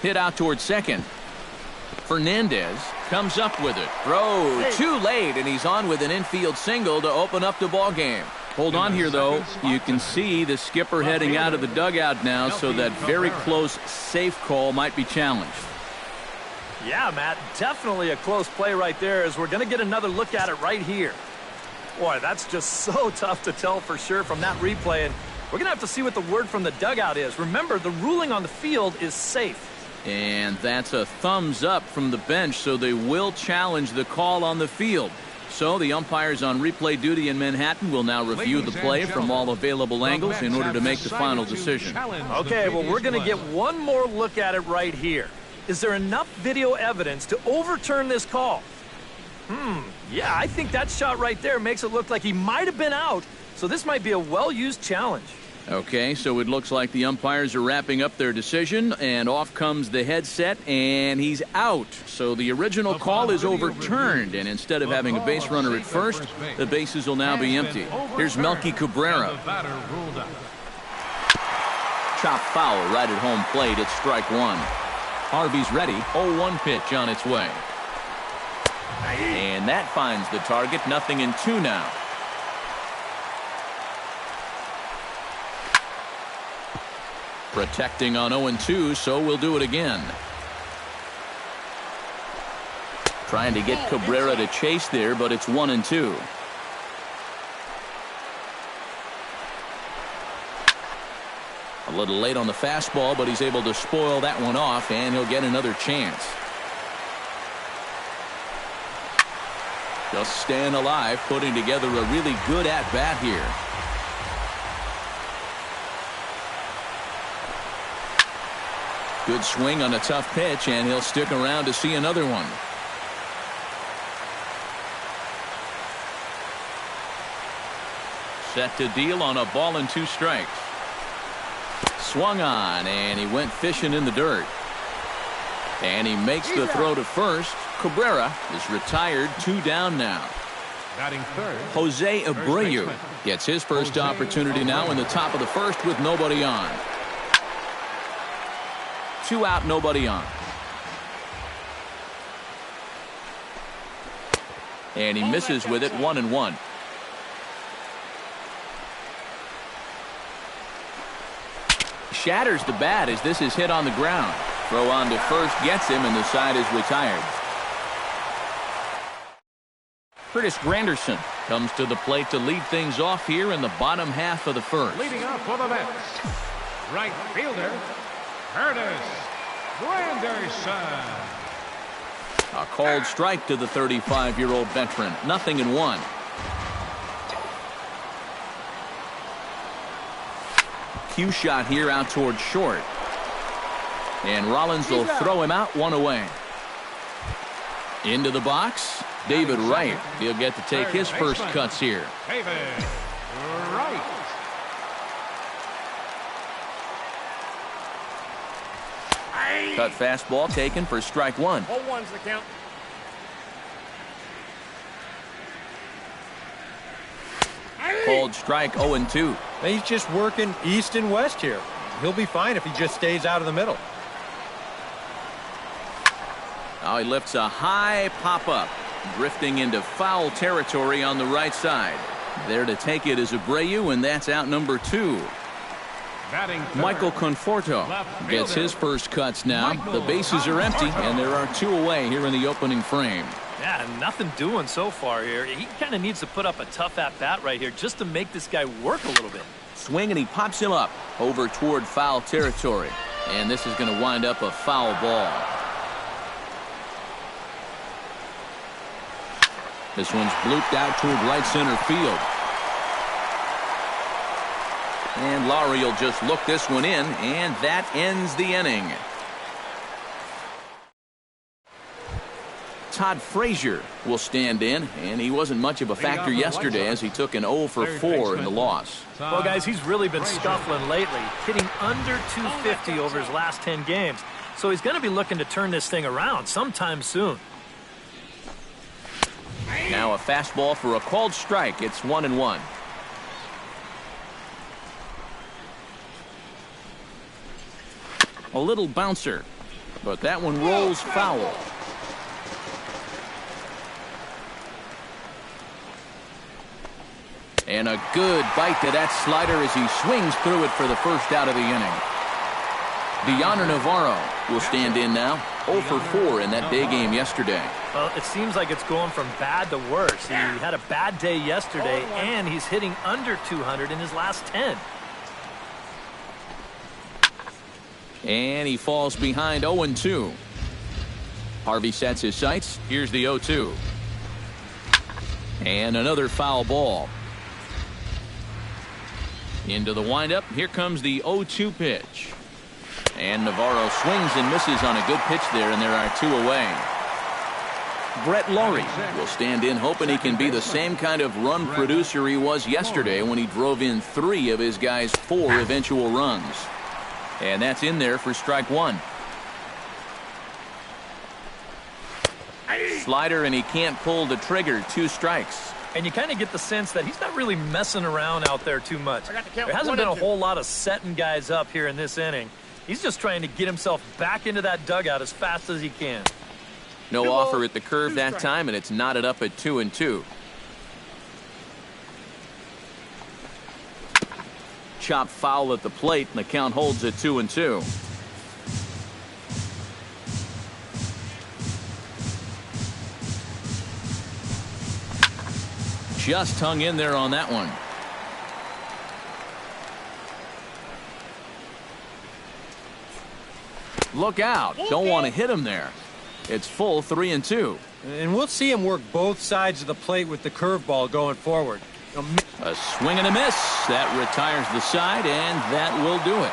Hit out towards second. Fernandez comes up with it. Throw too late, and he's on with an infield single to open up the ball game. Hold on here, though. You can see the skipper heading out of the dugout now, so that very close safe call might be challenged. Yeah, Matt, definitely a close play right there, as we're going to get another look at it right here. Boy, that's just so tough to tell for sure from that replay, and we're going to have to see what the word from the dugout is. Remember, the ruling on the field is safe. And that's a thumbs up from the bench, so they will challenge the call on the field. So the umpires on replay duty in Manhattan will now review the play from all available angles in order to make the final decision. Okay, well, we're going to get one more look at it right here. Is there enough video evidence to overturn this call? Yeah, I think that shot right there makes it look like he might have been out, so this might be a well-used challenge. Okay, so it looks like the umpires are wrapping up their decision, and off comes the headset, and he's out. So the original call is overturned, and instead of having a base runner at first, the bases will now be empty. Here's Melky Cabrera. Chop foul right at home plate. It's strike one. Harvey's ready. 0-1 pitch on its way. And that finds the target. 0-2 now. Protecting on 0-2, so we'll do it again. Trying to get Cabrera to chase there, but it's 1-2. A little late on the fastball, but he's able to spoil that one off, and he'll get another chance. Just staying alive, putting together a really good at-bat here. Good swing on a tough pitch, and he'll stick around to see another one. Set to deal on a ball and 2 strikes. Swung on, and he went fishing in the dirt. And he makes the throw to first. Cabrera is retired, 2 down now. Jose Abreu gets his first opportunity now in the top of the first with nobody on. 2 out, nobody on. And he misses with it, 1-1. Shatters the bat as this is hit on the ground. Throw on to first gets him, and the side is retired. Curtis Granderson comes to the plate to lead things off here in the bottom half of the first. Leading off for the Mets, right fielder, Curtis Granderson. A called strike to the 35-year-old veteran. 0-1. Cue shot here out towards short. And Rollins will throw him out, 1 away. Into the box, David Wright. He'll get to take his first cuts here. David Wright. Cut fastball taken for strike 1. 0-1's the count. Called strike 0-2. He's just working east and west here. He'll be fine if he just stays out of the middle. Now he lifts a high pop-up, drifting into foul territory on the right side. There to take it is Abreu, and that's out number 2. Michael Conforto gets his first cuts now. The bases are empty, and there are 2 away here in the opening frame. Yeah, nothing doing so far here. He kind of needs to put up a tough at-bat right here just to make this guy work a little bit. Swing, and he pops him up over toward foul territory. And this is going to wind up a foul ball. This one's blooped out toward right center field. And Laurie will just look this one in, and that ends the inning. Todd Frazier will stand in, and he wasn't much of a factor yesterday as he took an 0 for 4 in the loss. Well, guys, he's really been scuffling lately, hitting under 250 over his last 10 games. So he's going to be looking to turn this thing around sometime soon. Now a fastball for a called strike. It's 1-1. A little bouncer. But that one rolls foul. And a good bite to that slider as he swings through it for the first out of the inning. Deoner Navarro will stand in now. 0 for 4 in that day game yesterday. Well, it seems like it's going from bad to worse. He had a bad day yesterday, and he's hitting under 200 in his last 10. And he falls behind 0-2. Harvey sets his sights. Here's the 0-2. And another foul ball. Into the windup. Here comes the 0-2 pitch. And Navarro swings and misses on a good pitch there, and there are 2 away. Brett Laurie will stand in hoping he can be the same kind of run producer he was yesterday when he drove in 3 of his guys' 4 eventual runs. And that's in there for strike 1. Slider, and he can't pull the trigger. 2 strikes. And you kind of get the sense that he's not really messing around out there too much. There hasn't been a whole lot of setting guys up here in this inning. He's just trying to get himself back into that dugout as fast as he can. No offer at the curve that time, and it's knotted up at 2-2. Chop foul at the plate, and the count holds at 2-2. Just hung in there on that one. Look out. Don't want to hit him there. It's full 3-2. And we'll see him work both sides of the plate with the curveball going forward. A swing and a miss. That retires the side, and that will do it.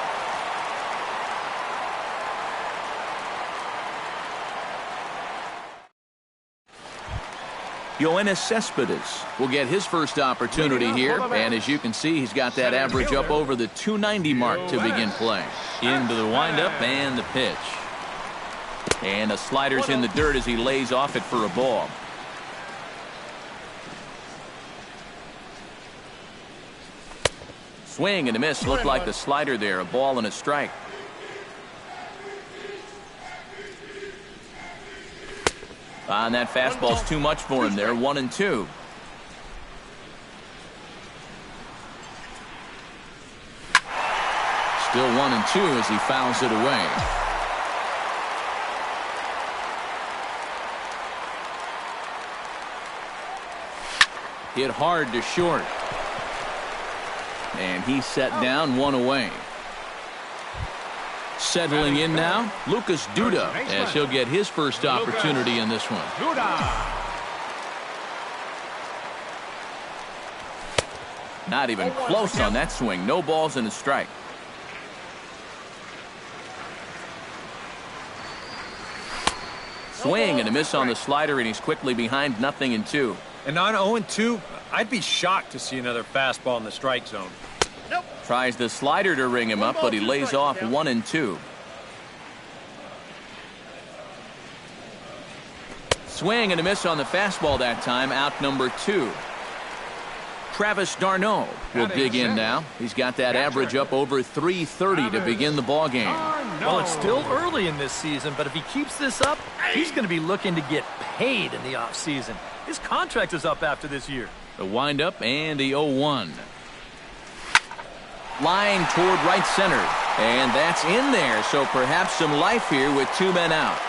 Yoenis Cespedes will get his first opportunity here, and as you can see, he's got that average up over the 290 mark to begin play. Into the windup and the pitch. And the slider's in the dirt as he lays off it for a ball. Swing and a miss. Looked like the slider there. A ball and a strike. And that fastball's too much for him there. 1-2. Still 1-2 as he fouls it away. Hit hard to short. And he's set down, 1 away. Settling in now, Lucas Duda, as he'll get his first opportunity in this one. Not even close on that swing. No balls and a strike. Swing and a miss on the slider, and he's quickly behind 0-2. And on 0-2, I'd be shocked to see another fastball in the strike zone. Tries the slider to ring him up, but he lays off 1-2. Swing and a miss on the fastball that time, out number 2. Travis d'Arnaud will dig in now. He's got that average up over 330 to begin the ball game. Well, it's still early in this season, but if he keeps this up, he's going to be looking to get paid in the offseason. His contract is up after this year. The windup and the 0-1. Line toward right center, and that's in there, so perhaps some life here with 2 men out.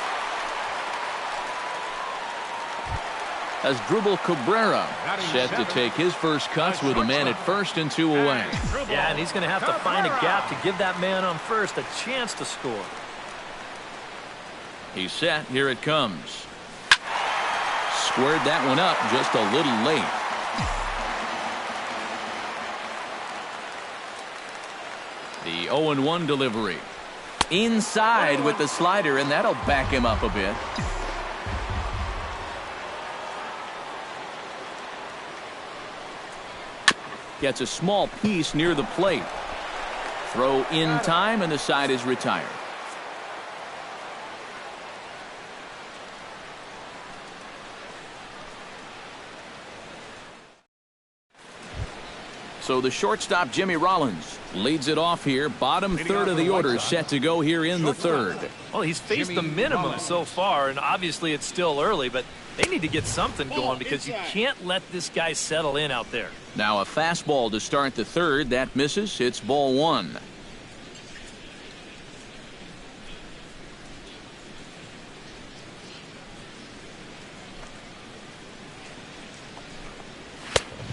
As Dribble Cabrera set to take his first cuts with a man at first and 2 away. Yeah, and he's going to have to find a gap to give that man on first a chance to score. He's set. Here it comes. Squared that one up just a little late. The 0-1 delivery. Inside with the slider, and that'll back him up a bit. Gets a small piece near the plate. Throw in time, and the side is retired. So the shortstop, Jimmy Rollins, leads it off here. Bottom third of the order set to go here in the third. Well, he's faced the minimum so far, and obviously it's still early, but they need to get something going because you can't let this guy settle in out there. Now a fastball to start the third. That misses. It's ball one.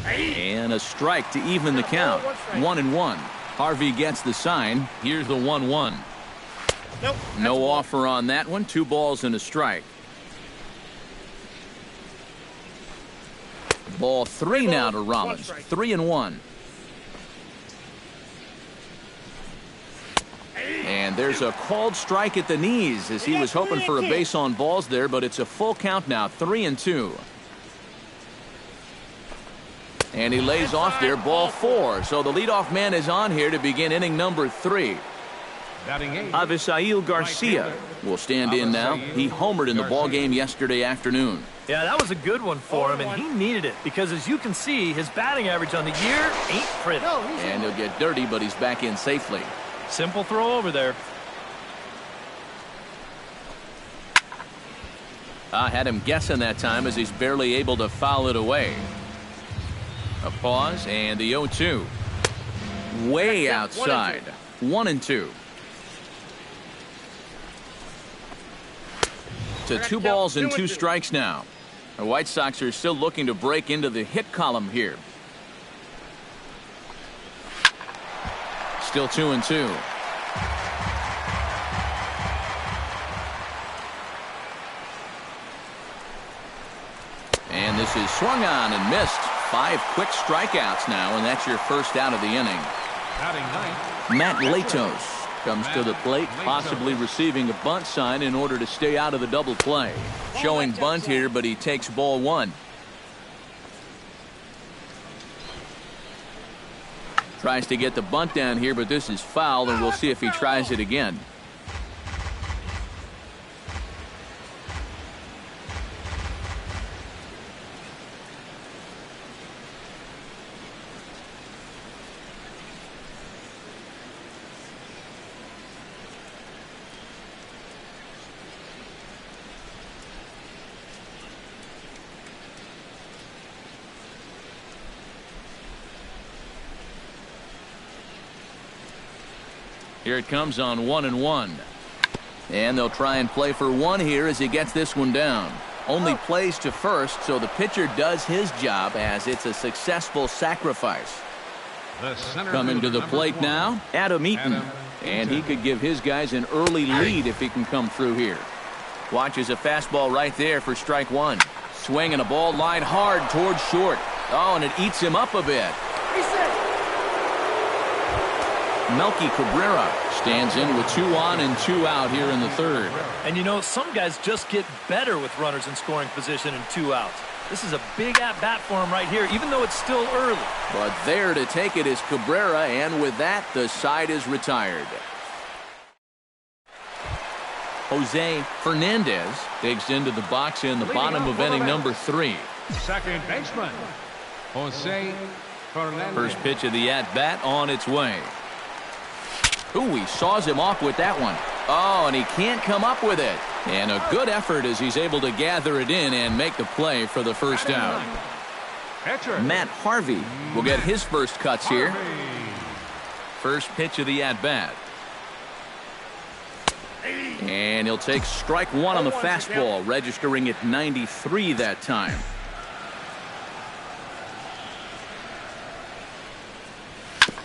And a strike to even the count. 1-1. Harvey gets the sign. Here's the 1-1. Nope. No offer on that one. 2 balls and a strike. Ball 3 now to Rollins. 3-1. And there's a called strike at the knees as he was hoping for a base on balls there, but it's a full count now. 3-2. And he lays off there, ball 4. So the leadoff man is on here to begin inning number 3. Avisail Garcia will stand in now. He homered in the ball game yesterday afternoon. Yeah, that was a good one for him, and he needed it because, as you can see, his batting average on the year ain't pretty. And he'll get dirty, but he's back in safely. Simple throw over there. I had him guessing that time as he's barely able to foul it away. A pause and the 0-2. Way outside. 1-2. To 2 balls and 2 strikes now. The White Sox are still looking to break into the hit column here. Still 2-2. And this is swung on and missed. 5 quick strikeouts now, and that's your first out of the inning. Matt Latos comes to the plate, possibly receiving a bunt sign in order to stay out of the double play. Showing bunt here, but he takes ball 1. Tries to get the bunt down here, but this is foul, and we'll see if he tries it again. Here it comes on 1-1. And they'll try and play for 1 here as he gets this one down. Only plays to first, so the pitcher does his job as it's a successful sacrifice. Coming to the plate now, Adam Eaton. And he could give his guys an early lead if he can come through here. Watches a fastball right there for strike 1. Swinging a ball line hard towards short. Oh, and it eats him up a bit. Melky Cabrera stands in with 2 on and 2 out here in the third. And you know, some guys just get better with runners in scoring position and 2 outs. This is a big at-bat for him right here, even though it's still early. But there to take it is Cabrera, and with that, the side is retired. Jose Fernandez digs into the box in the bottom of inning number 3. Second baseman, Jose Fernandez. First pitch of the at-bat on its way. Ooh, he saws him off with that one. Oh, and he can't come up with it. And a good effort as he's able to gather it in and make the play for the first out. Matt Harvey will get his first cuts here. First pitch of the at-bat. And he'll take strike 1 on the fastball, registering at 93 that time.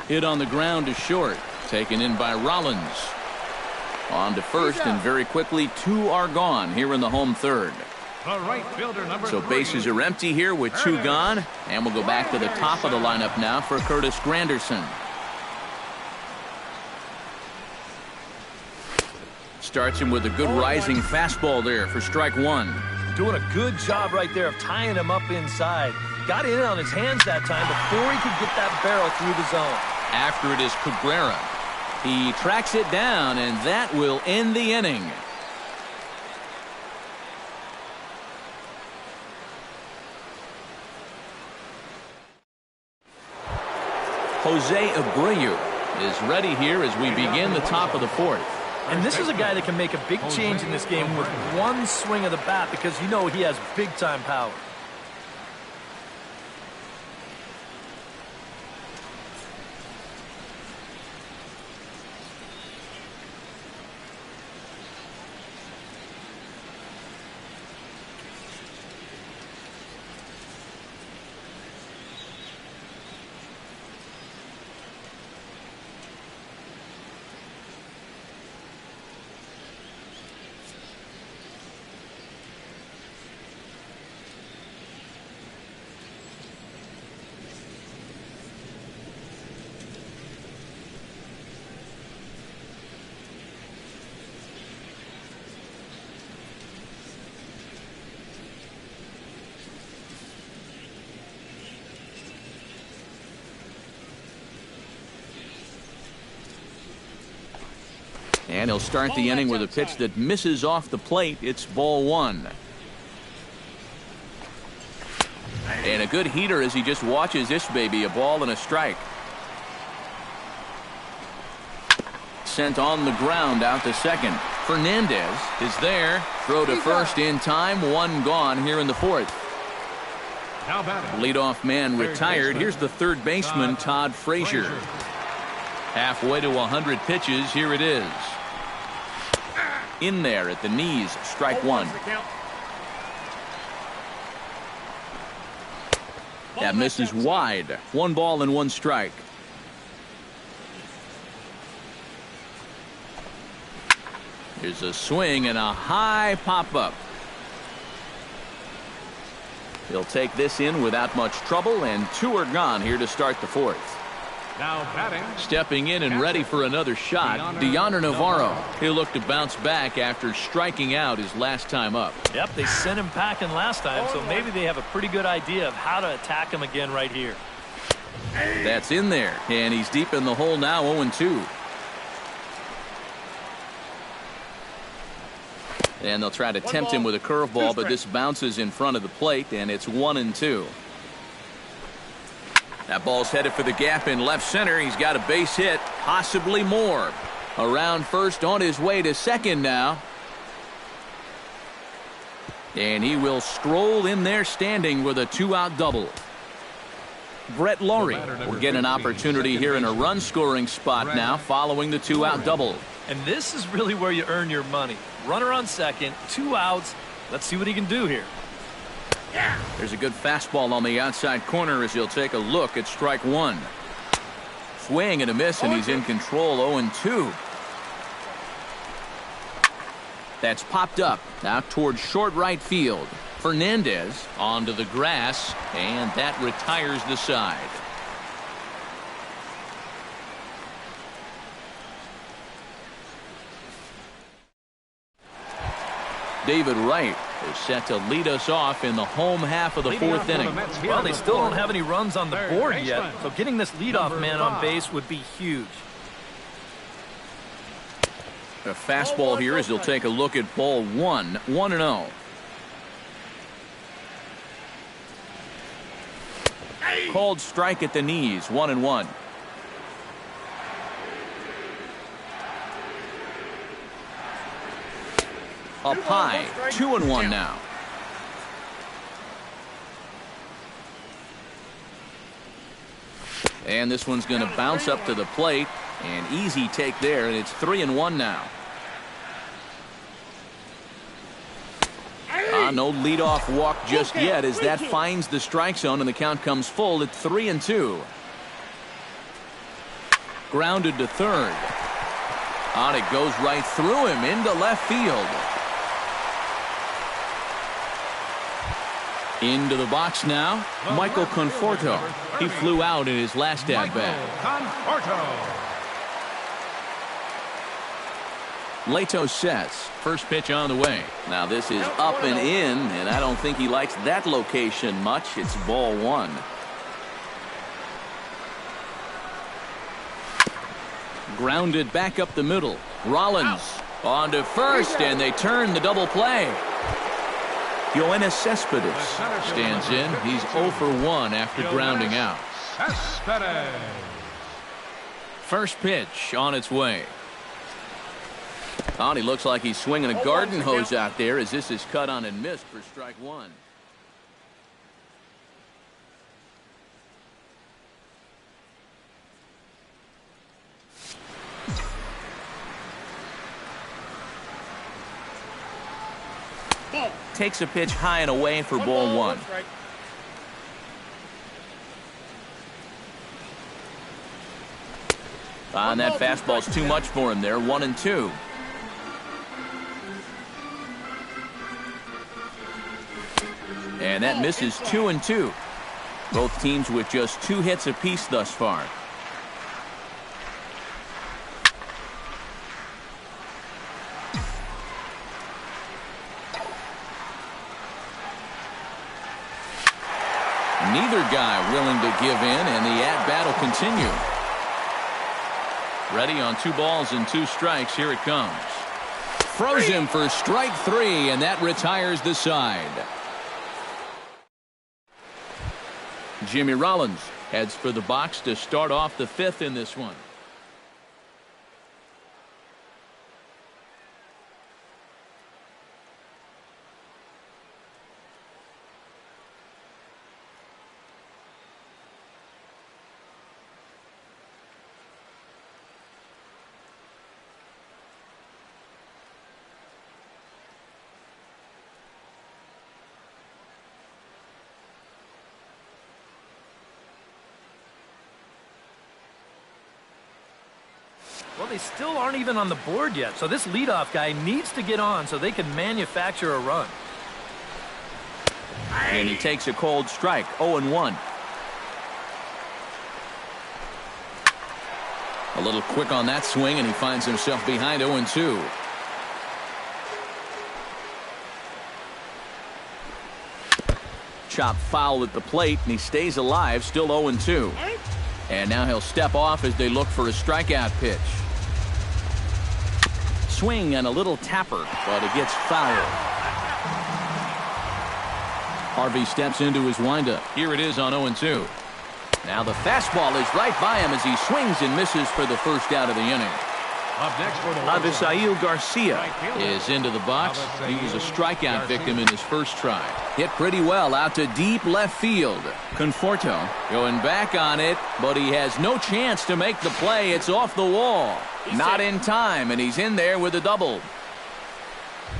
Hit on the ground to short. Taken in by Rollins. On to first, and very quickly 2 are gone here in the home third. So bases are empty here with 2 gone, and we'll go back to the top of the lineup now for Curtis Granderson. Starts him with a good rising fastball there for strike 1. Doing a good job right there of tying him up inside. Got in on his hands that time before he could get that barrel through the zone. After it is Cabrera. He tracks it down, and that will end the inning. Jose Abreu is ready here as we begin the top of the fourth. And this is a guy that can make a big change in this game with one swing of the bat because you know he has big-time power. And he'll start the inning with a pitch that misses off the plate. It's ball one. And a good heater as he just watches this baby. A ball and a strike. Sent on the ground out to second. Fernandez is there. Throw to first in time. One gone here in the fourth. Leadoff man retired. Here's the third baseman, Todd Frazier. Halfway to 100 pitches. Here it is. In there at the knees. Strike one. That misses wide. 1 ball and 1 strike. Here's a swing and a high pop-up. He'll take this in without much trouble, and 2 are gone here to start the fourth. Now batting. Stepping in and ready for another shot, Deoner Navarro. He'll look to bounce back after striking out his last time up. Yep, they sent him packing last time, so maybe they have a pretty good idea of how to attack him again right here. That's in there, and he's deep in the hole now, 0-2. And they'll try to tempt him with a curveball, but this bounces in front of the plate, and it's 1-2. That ball's headed for the gap in left center. He's got a base hit, possibly more. Around first, on his way to second now. And he will stroll in there standing with a 2-out double. Brett Laurie will get an opportunity here in a run-scoring spot now following the 2-out double. And this is really where you earn your money. Runner on second, 2 outs. Let's see what he can do here. There's a good fastball on the outside corner as he'll take a look at strike one. Swing and a miss, and he's in control. 0-2. That's popped up out towards short right field. Fernandez onto the grass, and that retires the side. David Wright is set to lead us off in the home half of the fourth inning. Well, they still don't have any runs on the board yet, so getting this leadoff man on base would be huge. A fastball here as he'll take a look at ball one. 1-0. Called strike at the knees. 1-1. Up high. 2-1 now. And this one's going to bounce up to the plate. An easy take there, and it's 3-1 now. No leadoff walk just yet as that finds the strike zone, and the count comes full at 3-2. Grounded to third. On it goes right through him into left field. Into the box now, Michael Conforto. He flew out in his last at-bat. Conforto. Leto sets. First pitch on the way. Now this is up and in, and I don't think he likes that location much. It's ball one. Grounded back up the middle. Rollins on to first, and they turn the double play. Yoenis Cespedes stands in. He's 0 for 1 after grounding out. Cespedes. First pitch on its way. Oh, and he looks like he's swinging a garden hose out there as this is cut on and missed for strike one. Takes a pitch high and away for ball one. And that fastball's too much for him there. 1-2. And that misses 2-2. Both teams with just 2 hits apiece thus far. Neither guy willing to give in, and the at-bat will continue. Ready on 2 balls and 2 strikes. Here it comes. Throws him for strike 3, and that retires the side. Jimmy Rollins heads for the box to start off the 5th in this one. Well, they still aren't even on the board yet, so this leadoff guy needs to get on so they can manufacture a run. And he takes a cold strike. 0-1. A little quick on that swing, and he finds himself behind 0-2. Chop foul at the plate, and he stays alive, still 0-2. And now he'll step off as they look for a strikeout pitch. Swing and a little tapper, but it gets fouled. Harvey steps into his windup. Here it is on 0-2. Now the fastball is right by him as he swings and misses for the first out of the inning. Up next for the Avisail Garcia is into the box. He was a strikeout victim in his first try. Hit pretty well out to deep left field. Conforto going back on it, but he has no chance to make the play. It's off the wall. Not in time, and he's in there with a double.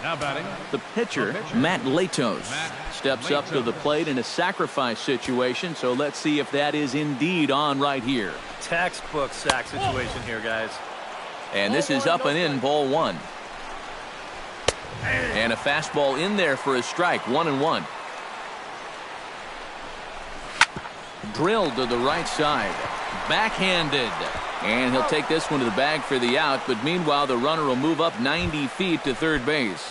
Now batting. The pitcher, Matt Latos, steps up to the plate in a sacrifice situation, so let's see if that is indeed on right here. Textbook sack situation here, guys. And this is up and in, ball 1. And a fastball in there for a strike. 1-1. Drilled to the right side. Backhanded. And he'll take this one to the bag for the out, but meanwhile the runner will move up 90 feet to third base.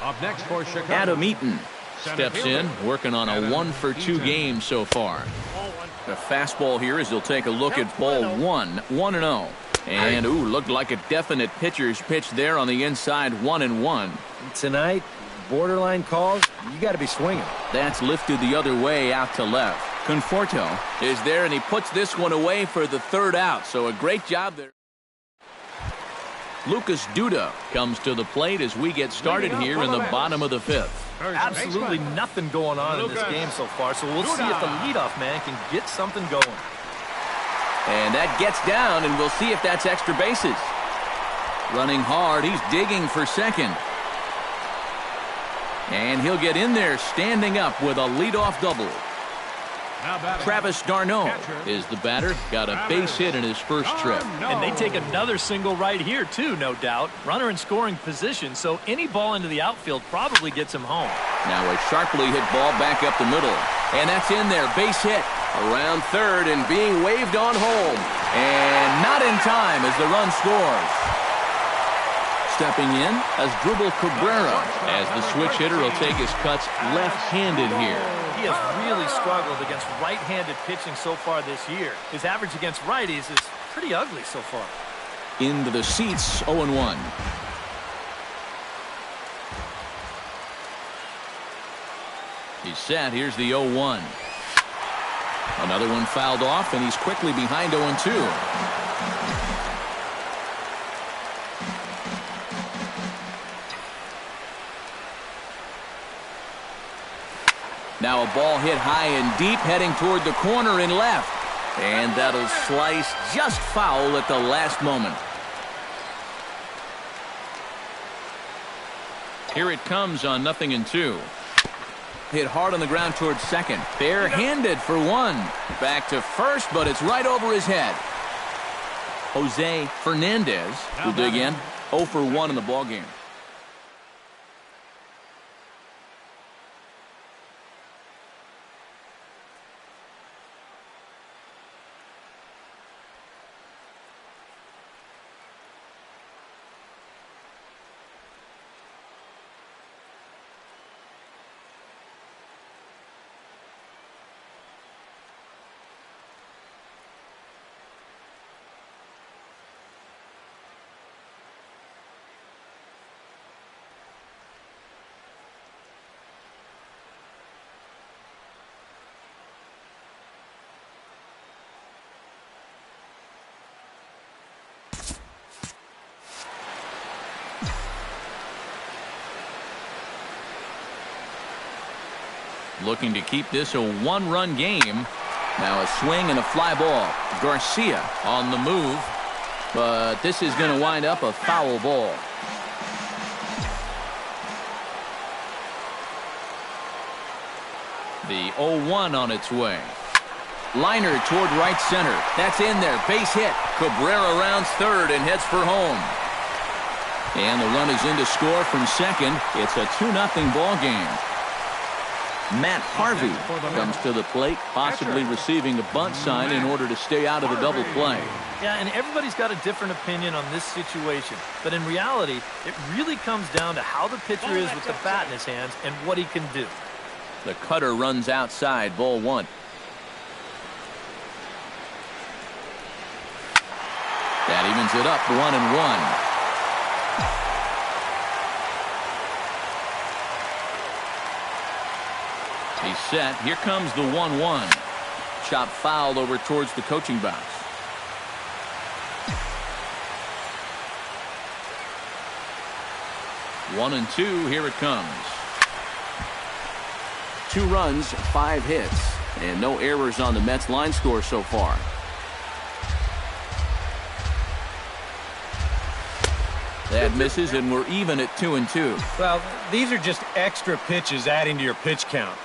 Up next for Chicago. Adam Eaton steps in, working on a 1-for-2 game so far. The fastball here as he'll take a look at ball 1. 1-0. And, ooh, looked like a definite pitcher's pitch there on the inside. 1-1. Tonight, borderline calls, you got to be swinging. That's lifted the other way out to left. Conforto is there, and he puts this one away for the third out. So a great job there. Lucas Duda comes to the plate as we get started here in the bottom of the 5th. Absolutely nothing going on in this game so far, so we'll see if the leadoff man can get something going. And that gets down, and we'll see if that's extra bases. Running hard, he's digging for second. And he'll get in there standing up with a leadoff double. Travis d'Arnaud is the batter. Got a base hit in his first trip. And they take another single right here, too, no doubt. Runner in scoring position, so any ball into the outfield probably gets him home. Now a sharply hit ball back up the middle. And that's in there. Base hit around third and being waved on home. And not in time as the run scores. Stepping in as Dribble Cabrera as the switch hitter will take his cuts left-handed here. He has really struggled against right-handed pitching so far this year. His average against righties is pretty ugly so far. Into the seats, 0-1. He's set. Here's the 0-1. Another one fouled off, and he's quickly behind 0-2. Now a ball hit high and deep, heading toward the corner and left. And that'll slice just foul at the last moment. Here it comes on 0-2. Hit hard on the ground towards second. Barehanded for one. Back to first, but it's right over his head. Jose Fernandez will dig in. 0 for 1 in the ballgame. Looking to keep this a one-run game. Now a swing and a fly ball. Garcia on the move. But this is going to wind up a foul ball. The 0-1 on its way. Liner toward right center. That's in there. Base hit. Cabrera rounds third and heads for home. And the run is in to score from second. It's a 2-0 ball game. Matt Harvey comes to the plate, possibly receiving a bunt sign in order to stay out of the double play. Yeah, and everybody's got a different opinion on this situation. But in reality, it really comes down to how the pitcher is with the bat in his hands and what he can do. The cutter runs outside, ball 1. That evens it up, 1-1. He's set. Here comes the 1-1. Shot fouled over towards the coaching box. One and two. Here it comes. 2 runs, 5 hits, and no errors on the Mets line score so far. That misses, and we're even at 2-2. Well, these are just extra pitches adding to your pitch count.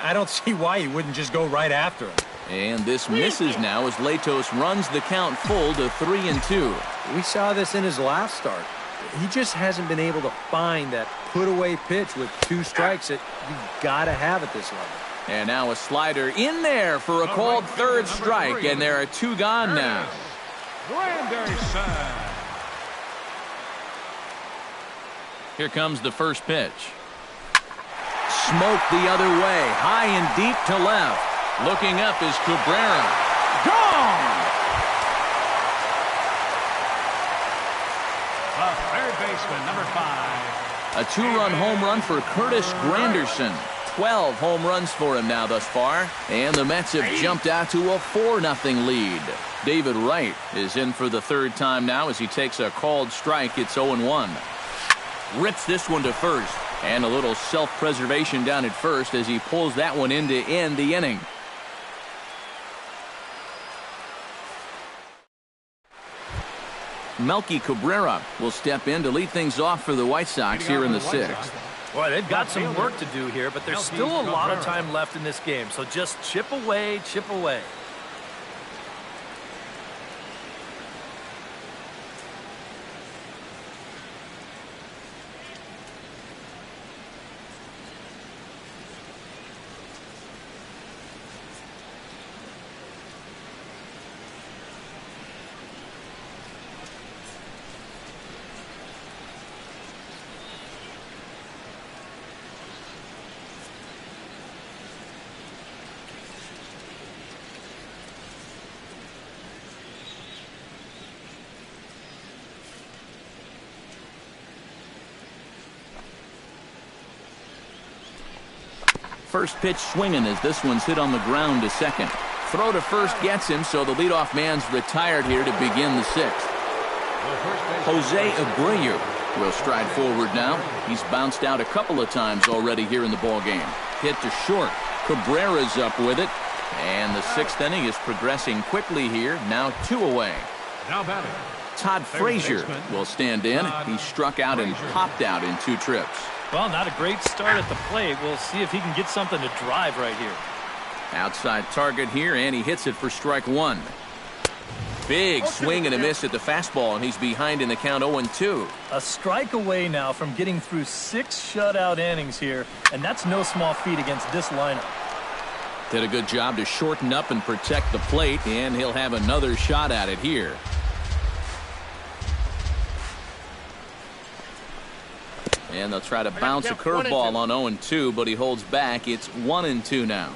I don't see why you wouldn't just go right after him. And this misses now as Latos runs the count full to 3-2. We saw this in his last start. He just hasn't been able to find that put-away pitch with 2 strikes that you've got to have at this level. And now a slider in there for a called third strike, and there are 2 gone now. Here comes the first pitch. Smoked the other way, high and deep to left. Looking up is Cabrera. Gone! Third baseman, number 5. A 2-run home run for Curtis Granderson. 12 home runs for him now thus far. And the Mets have jumped out to a 4-0 lead. David Wright is in for the 3rd time now as he takes a called strike. It's 0-1. Rips this one to first. And a little self-preservation down at first as he pulls that one in to end the inning. Melky Cabrera will step in to lead things off for the White Sox here in the 6th. Boy, they've got some work to do here, but there's still a lot of time left in this game. So just chip away, chip away. First pitch swinging as this one's hit on the ground to second. Throw to first gets him, so the leadoff man's retired here to begin the 6th. Jose Abreu will stride forward now. He's bounced out a couple of times already here in the ballgame. Hit to short. Cabrera's up with it. And the sixth inning is progressing quickly here. Now 2 away. Now batting. Todd Frazier will stand in. He struck out and popped out in 2 trips. Well, not a great start at the plate. We'll see if he can get something to drive right here. Outside target here, and he hits it for strike 1. Big swing and a miss at the fastball, and he's behind in the count 0-2. A strike away now from getting through 6 shutout innings here, and that's no small feat against this lineup. Did a good job to shorten up and protect the plate, and he'll have another shot at it here. And they'll try to bounce a curveball on 0-2, but he holds back. It's 1-2 now.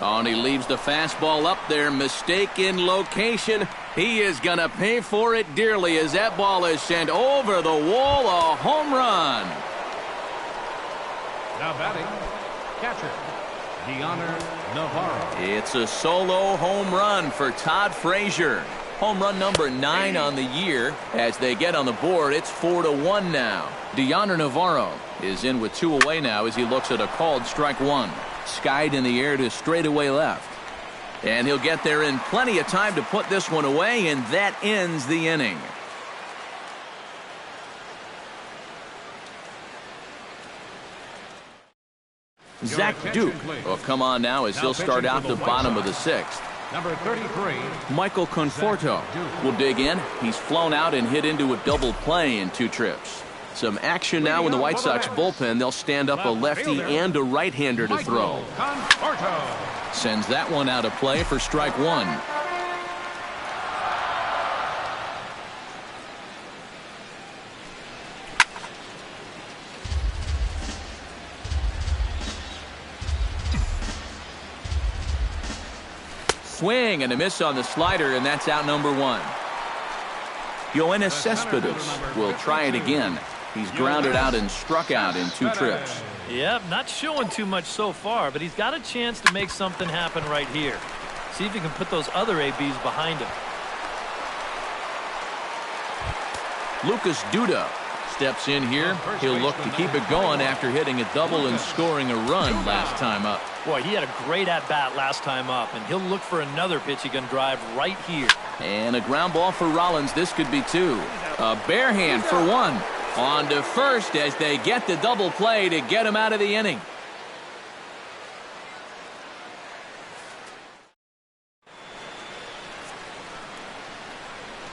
Oh, and he leaves the fastball up there. Mistaken location. He is going to pay for it dearly as that ball is sent over the wall. A home run. Now batting. Catcher, Deoner Navarro. It's a solo home run for Todd Frazier. Home run number 9 on the year. As they get on the board, it's 4-1 now. Deoner Navarro is in with 2 away now as he looks at a called strike 1. Skied in the air to straightaway left. And he'll get there in plenty of time to put this one away, and that ends the inning. Zach Duke will come on now as he'll start out the bottom of the 6th. Number 33. Michael Conforto will dig in. He's flown out and hit into a double play in 2 trips. Some action now in the White Sox bullpen. They'll stand up a lefty and a right-hander to throw. Sends that one out of play for strike 1. Swing and a miss on the slider, and that's out number 1. Yoenis Cespedes will try it again. He's grounded out and struck out in 2 trips. Yep, not showing too much so far, but he's got a chance to make something happen right here. See if he can put those other ABs behind him. Lucas Duda steps in here. He'll look to keep it going after hitting a double and scoring a run last time up. Boy, he had a great at-bat last time up, and he'll look for another pitch he can drive right here. And a ground ball for Rollins. This could be 2. A bare hand for 1. On to first as they get the double play to get him out of the inning.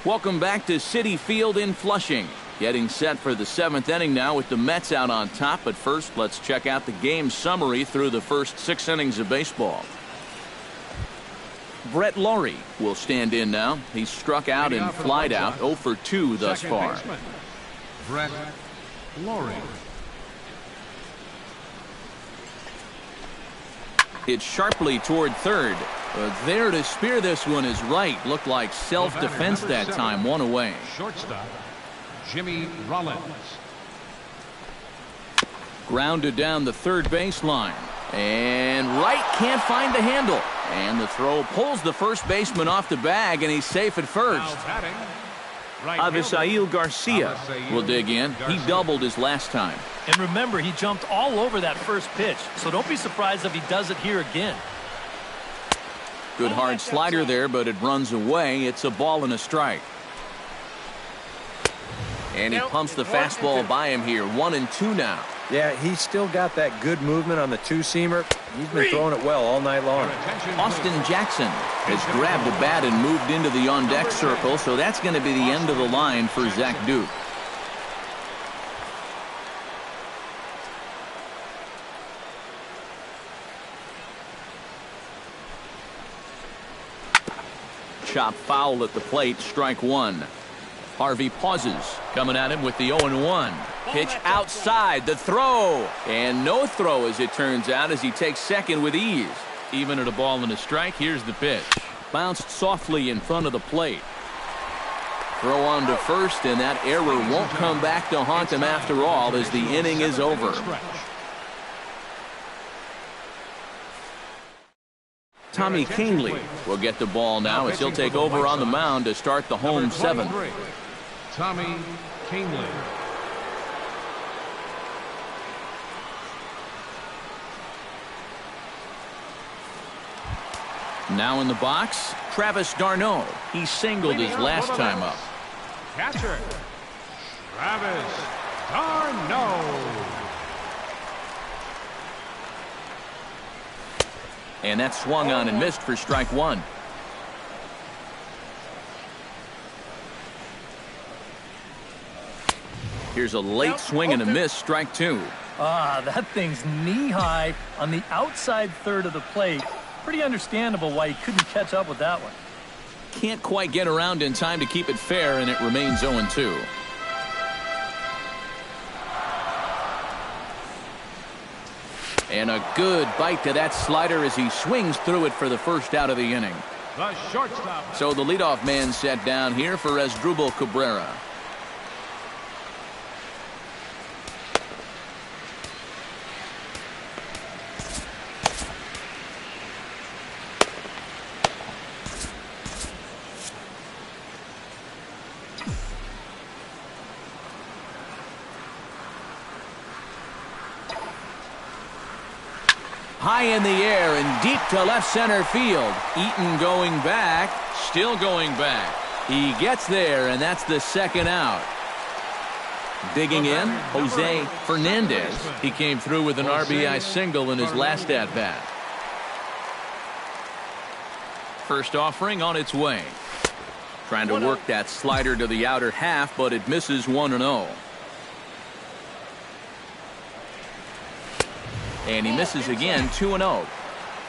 Welcome back to Citi Field in Flushing. Getting set for the 7th inning now with the Mets out on top. But first, let's check out the game summary through the first 6 innings of baseball. Brett Laurie will stand in now. He's struck out and flied out 0 for 2 thus far. Brett Laurie. It's sharply toward third. But there to spear this one is right. Looked like self-defense that time. 1 away. Shortstop, Jimmy Rollins. Grounded down the third baseline. And right can't find the handle. And the throw pulls the first baseman off the bag, and he's safe at first. Avisail Garcia will dig in. He doubled his last time. And remember, he jumped all over that first pitch, so don't be surprised if he does it here again. Good hard slider there, but it runs away. It's a ball and a strike. And he pumps the fastball by him here. 1-2 now. Yeah, he's still got that good movement on the 2-seamer. He's been throwing it well all night long. Austin Jackson has grabbed the bat and moved into the on-deck circle, so that's going to be the end of the line for Zach Duke. Chop foul at the plate, strike 1. Harvey pauses, coming at him with the 0-1. Pitch outside, the throw. And no throw, as it turns out, as he takes second with ease. Even at a ball and a strike, here's the pitch. Bounced softly in front of the plate. Throw on to first, and that error won't come back to haunt him after all as the inning is over. Tommy Kingley will get the ball now as he'll take over on the mound to start the home 7th. Tommy Kingley. Now in the box, Travis d'Arnaud. He singled his last time up. Catcher, Travis d'Arnaud. And that swung on and missed for strike one. Here's a late swing and a miss, strike two. That thing's knee-high on the outside third of the plate. Pretty understandable why he couldn't catch up with that one. Can't quite get around in time to keep it fair, and it remains 0-2. And a good bite to that slider as he swings through it for the first out of the inning. The shortstop. So the leadoff man set down here for Asdrubal Cabrera. High in the air and deep to left center field. Eaton going back, still going back. He gets there, and that's the second out. Digging in, Jose Fernandez. He came through with an RBI single in his last at-bat. First offering on its way. Trying to work that slider to the outer half, but it misses 1-0. And he misses again, 2-0.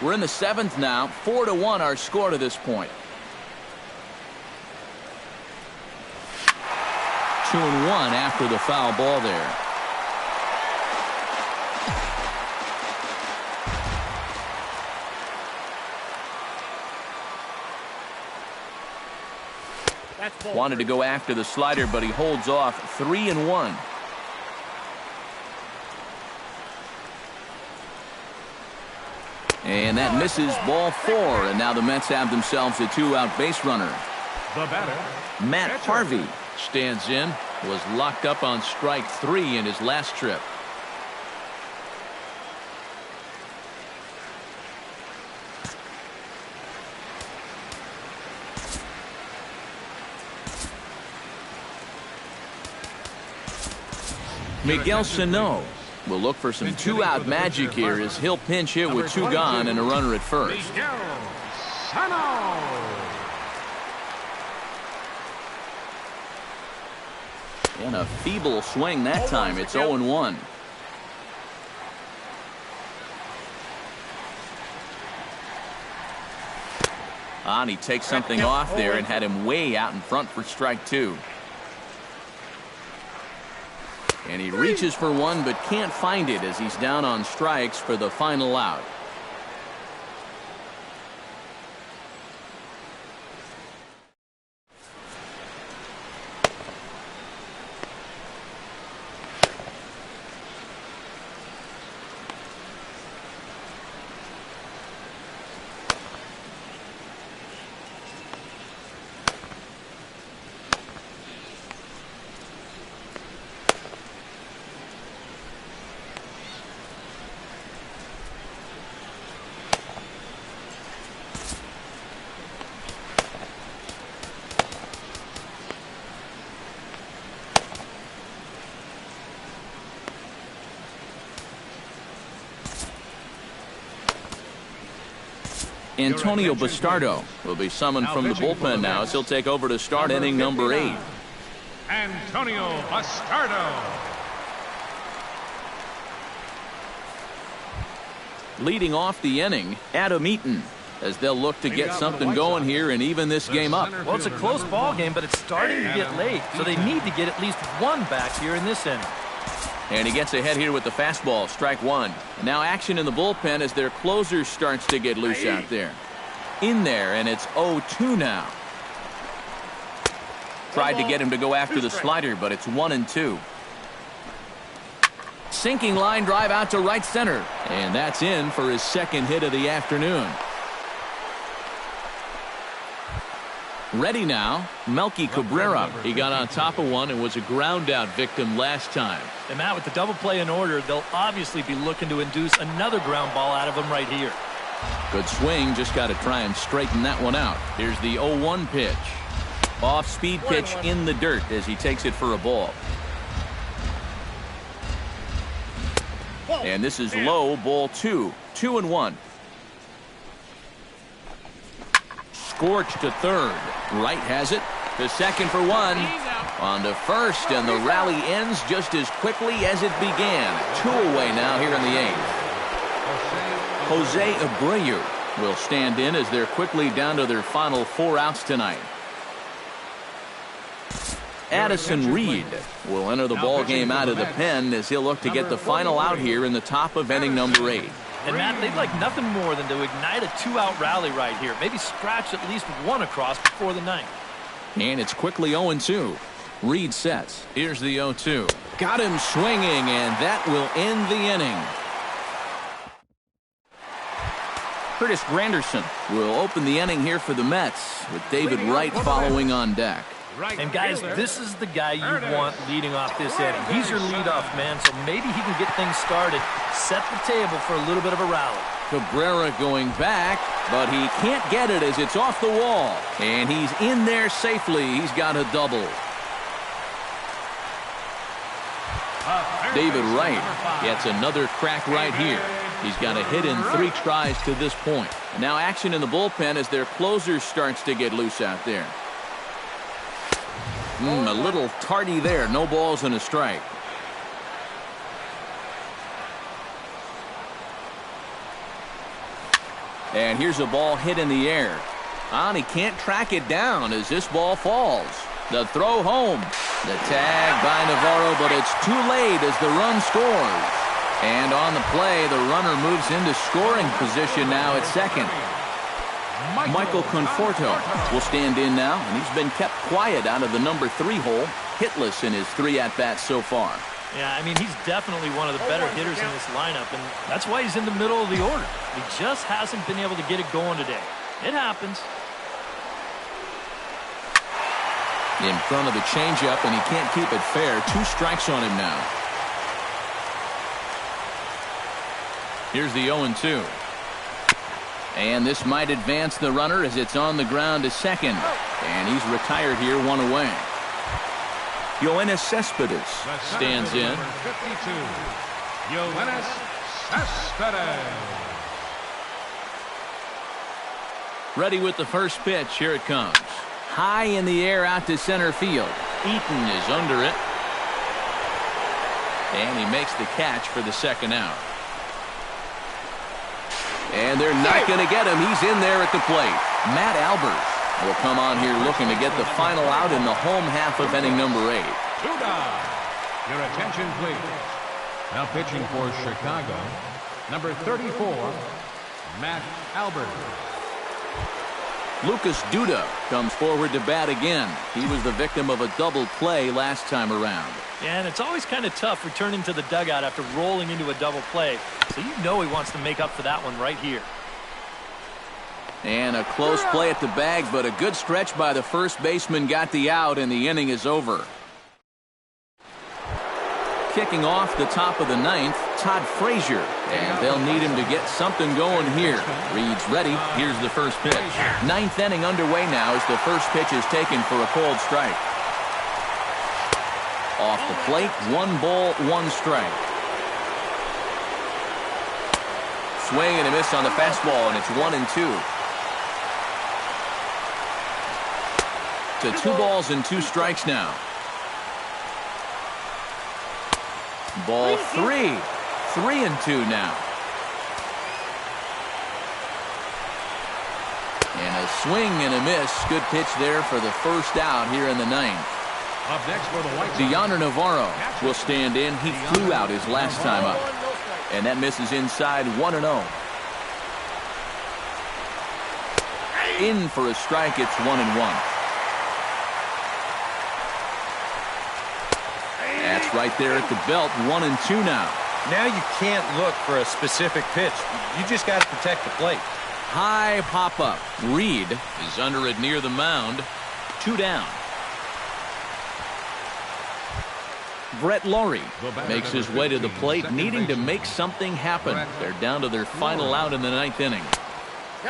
We're in the seventh now, 4-1 our score to this point. 2-1 after the foul ball there. Wanted to go after the slider, but he holds off. 3-1. And that misses, ball four. And now the Mets have themselves a two-out base runner. The batter, Matt Harvey stands in. Was locked up on strike three in his last trip. Miguel Sano will look for some two-out magic here as he'll pinch hit with two gone and a runner at first. Miguel Sano. And a feeble swing that time. It's 0-1. And he takes something off there and had him way out in front for strike two. And he reaches for one but can't find it as he's down on strikes for the final out. Antonio Bastardo will be summoned from the bullpen now as he'll take over to start inning number 8. Antonio Bastardo. Leading off the inning, Adam Eaton, as they'll look to get something going here and even this game up. Well, it's a close ball game, but it's starting to get late, so they need to get at least one back here in this inning. And he gets ahead here with the fastball, strike one. Now action in the bullpen as their closer starts to get loose out there. In there, and it's 0-2 now. Tried to get him to go after the slider, but it's 1-2. Sinking line drive out to right center. And that's in for his second hit of the afternoon. Ready now, Melky Cabrera. He got on top of one and was a ground out victim last time. And Matt, with the double play in order, they'll obviously be looking to induce another ground ball out of him right here. Good swing, just got to try and straighten that one out. Here's the 0-1 pitch. Off-speed pitch in the dirt as he takes it for a ball. And this is low, ball 2. 2-1. Scorched to third. Wright has it. To second for one. On to first, and the rally ends just as quickly as it began. 2 away now here in the 8th. Jose Abreu will stand in as they're quickly down to their final 4 outs tonight. Addison Reed will enter the ball game out of the pen as he'll look to get the final out here in the top of inning number 8. And Matt, they'd like nothing more than to ignite a 2-out rally right here. Maybe scratch at least 1 across before the 9th. And it's quickly 0-2. Reed sets. Here's the 0-2. Got him swinging, and that will end the inning. Curtis Granderson will open the inning here for the Mets, with David Wright following on deck. And guys, this is the guy you want leading off this inning. He's your leadoff man, so maybe he can get things started, set the table for a little bit of a rally. Cabrera going back, but he can't get it as it's off the wall. And he's in there safely. He's got a double. David Wright gets another crack right here. He's got a hit in 3 tries to this point. Now action in the bullpen as their closer starts to get loose out there. A little tardy there. No balls and a strike. And here's a ball hit in the air. And he can't track it down as this ball falls. The throw home. The tag by Navarro, but it's too late as the run scores. And on the play, the runner moves into scoring position now at second. Michael Conforto will stand in now, and he's been kept quiet out of the number 3 hole, hitless in his 3 at-bats so far. Yeah, I mean, he's definitely one of the better hitters in this lineup, and that's why he's in the middle of the order. He just hasn't been able to get it going today. It happens. In front of the changeup, and he can't keep it fair. 2 strikes on him now. Here's the 0-2. And this might advance the runner as it's on the ground to second. And he's retired here, 1 away. Yoenis Cespedes stands in. 52. Yoenis Cespedes. Ready with the first pitch. Here it comes. High in the air out to center field. Eaton is under it. And he makes the catch for the second out. And they're not going to get him. He's in there at the plate. Matt Albers will come on here looking to get the final out in the home half of inning number 8. 2 down. Your attention, please. Now pitching for Chicago, number 34, Matt Albers. Lucas Duda comes forward to bat again. He was the victim of a double play last time around. Yeah, and it's always kind of tough returning to the dugout after rolling into a double play. So you know he wants to make up for that one right here. And a close play at the bag, but a good stretch by the first baseman got the out, and the inning is over. Kicking off the top of the 9th, Todd Frazier. And they'll need him to get something going here. Reed's ready. Here's the first pitch. 9th inning underway now as the first pitch is taken for a cold strike. Off the plate, 1 ball, 1 strike. Swing and a miss on the fastball, and it's 1-2. To 2 balls and 2 strikes now. Ball 3. 3-2 now. And a swing and a miss. Good pitch there for the first out here in the 9th. Up next for the White Sox, Deonder Navarro will stand in. He flew out his last time up. And that misses inside 1-0. In for a strike. It's 1-1. That's right there at the belt. 1-2 now. Now you can't look for a specific pitch. You just got to protect the plate. High pop-up. Reed is under it near the mound. 2 down. Brett Laurie makes his way to the plate, needing to make something happen. They're down to their final out in the 9th inning.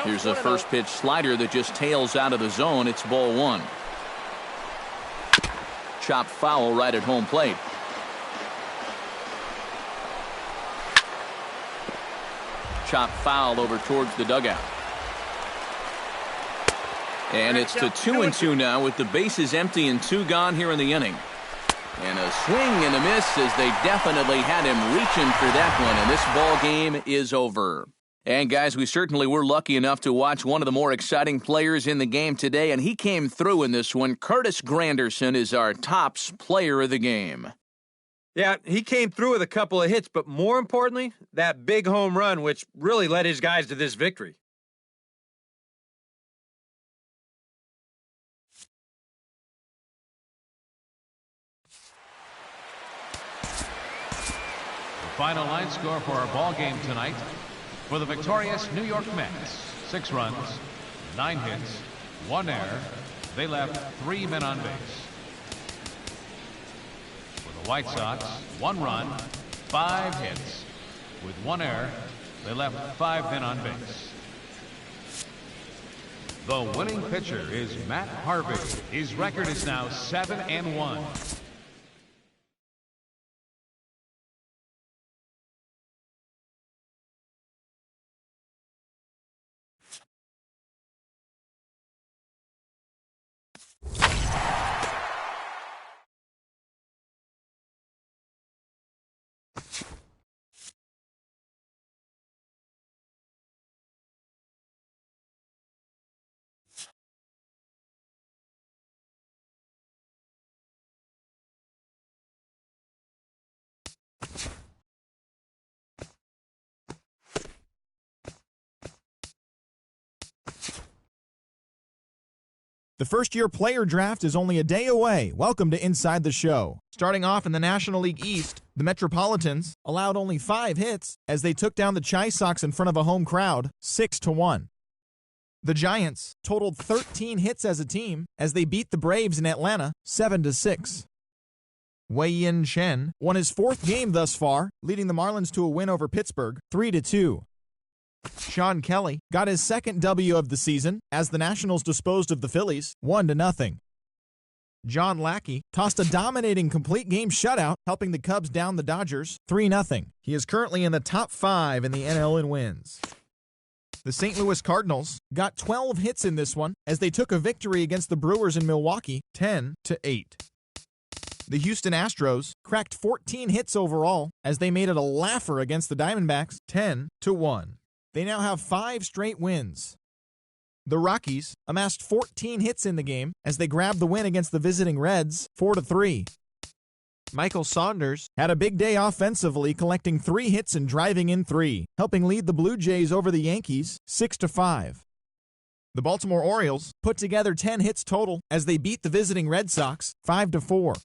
Here's a first pitch slider that just tails out of the zone. It's ball one. Chopped foul right at home plate. Chopped foul over towards the dugout. And it's to 2-2 now with the bases empty and 2 gone here in the inning. And a swing and a miss as they definitely had him reaching for that one. And this ball game is over. And guys, we certainly were lucky enough to watch one of the more exciting players in the game today. And he came through in this one. Curtis Granderson is our tops player of the game. Yeah, he came through with a couple of hits, but more importantly, that big home run, which really led his guys to this victory. Final line score for our ball game tonight. For the victorious New York Mets, 6 runs, 9 hits, 1 error. They left 3 men on base. For the White Sox, 1 run, 5 hits. With 1 error, they left 5 men on base. The winning pitcher is Matt Harvey. His record is now 7-1. The first-year player draft is only a day away. Welcome to Inside the Show. Starting off in the National League East, the Metropolitans allowed only 5 hits as they took down the Chi Sox in front of a home crowd, 6-1. The Giants totaled 13 hits as a team as they beat the Braves in Atlanta, 7-6. Wei-Yin Chen won his 4th game thus far, leading the Marlins to a win over Pittsburgh, 3-2. Sean Kelly got his 2nd W of the season as the Nationals disposed of the Phillies 1-0. John Lackey tossed a dominating complete game shutout, helping the Cubs down the Dodgers 3-0. He is currently in the top 5 in the NL in wins. The St. Louis Cardinals got 12 hits in this one as they took a victory against the Brewers in Milwaukee 10-8. The Houston Astros cracked 14 hits overall as they made it a laugher against the Diamondbacks 10-1. They now have 5 straight wins. The Rockies amassed 14 hits in the game as they grabbed the win against the visiting Reds 4-3. Michael Saunders had a big day offensively, collecting 3 hits and driving in 3, helping lead the Blue Jays over the Yankees 6-5. The Baltimore Orioles put together 10 hits total as they beat the visiting Red Sox 5-4.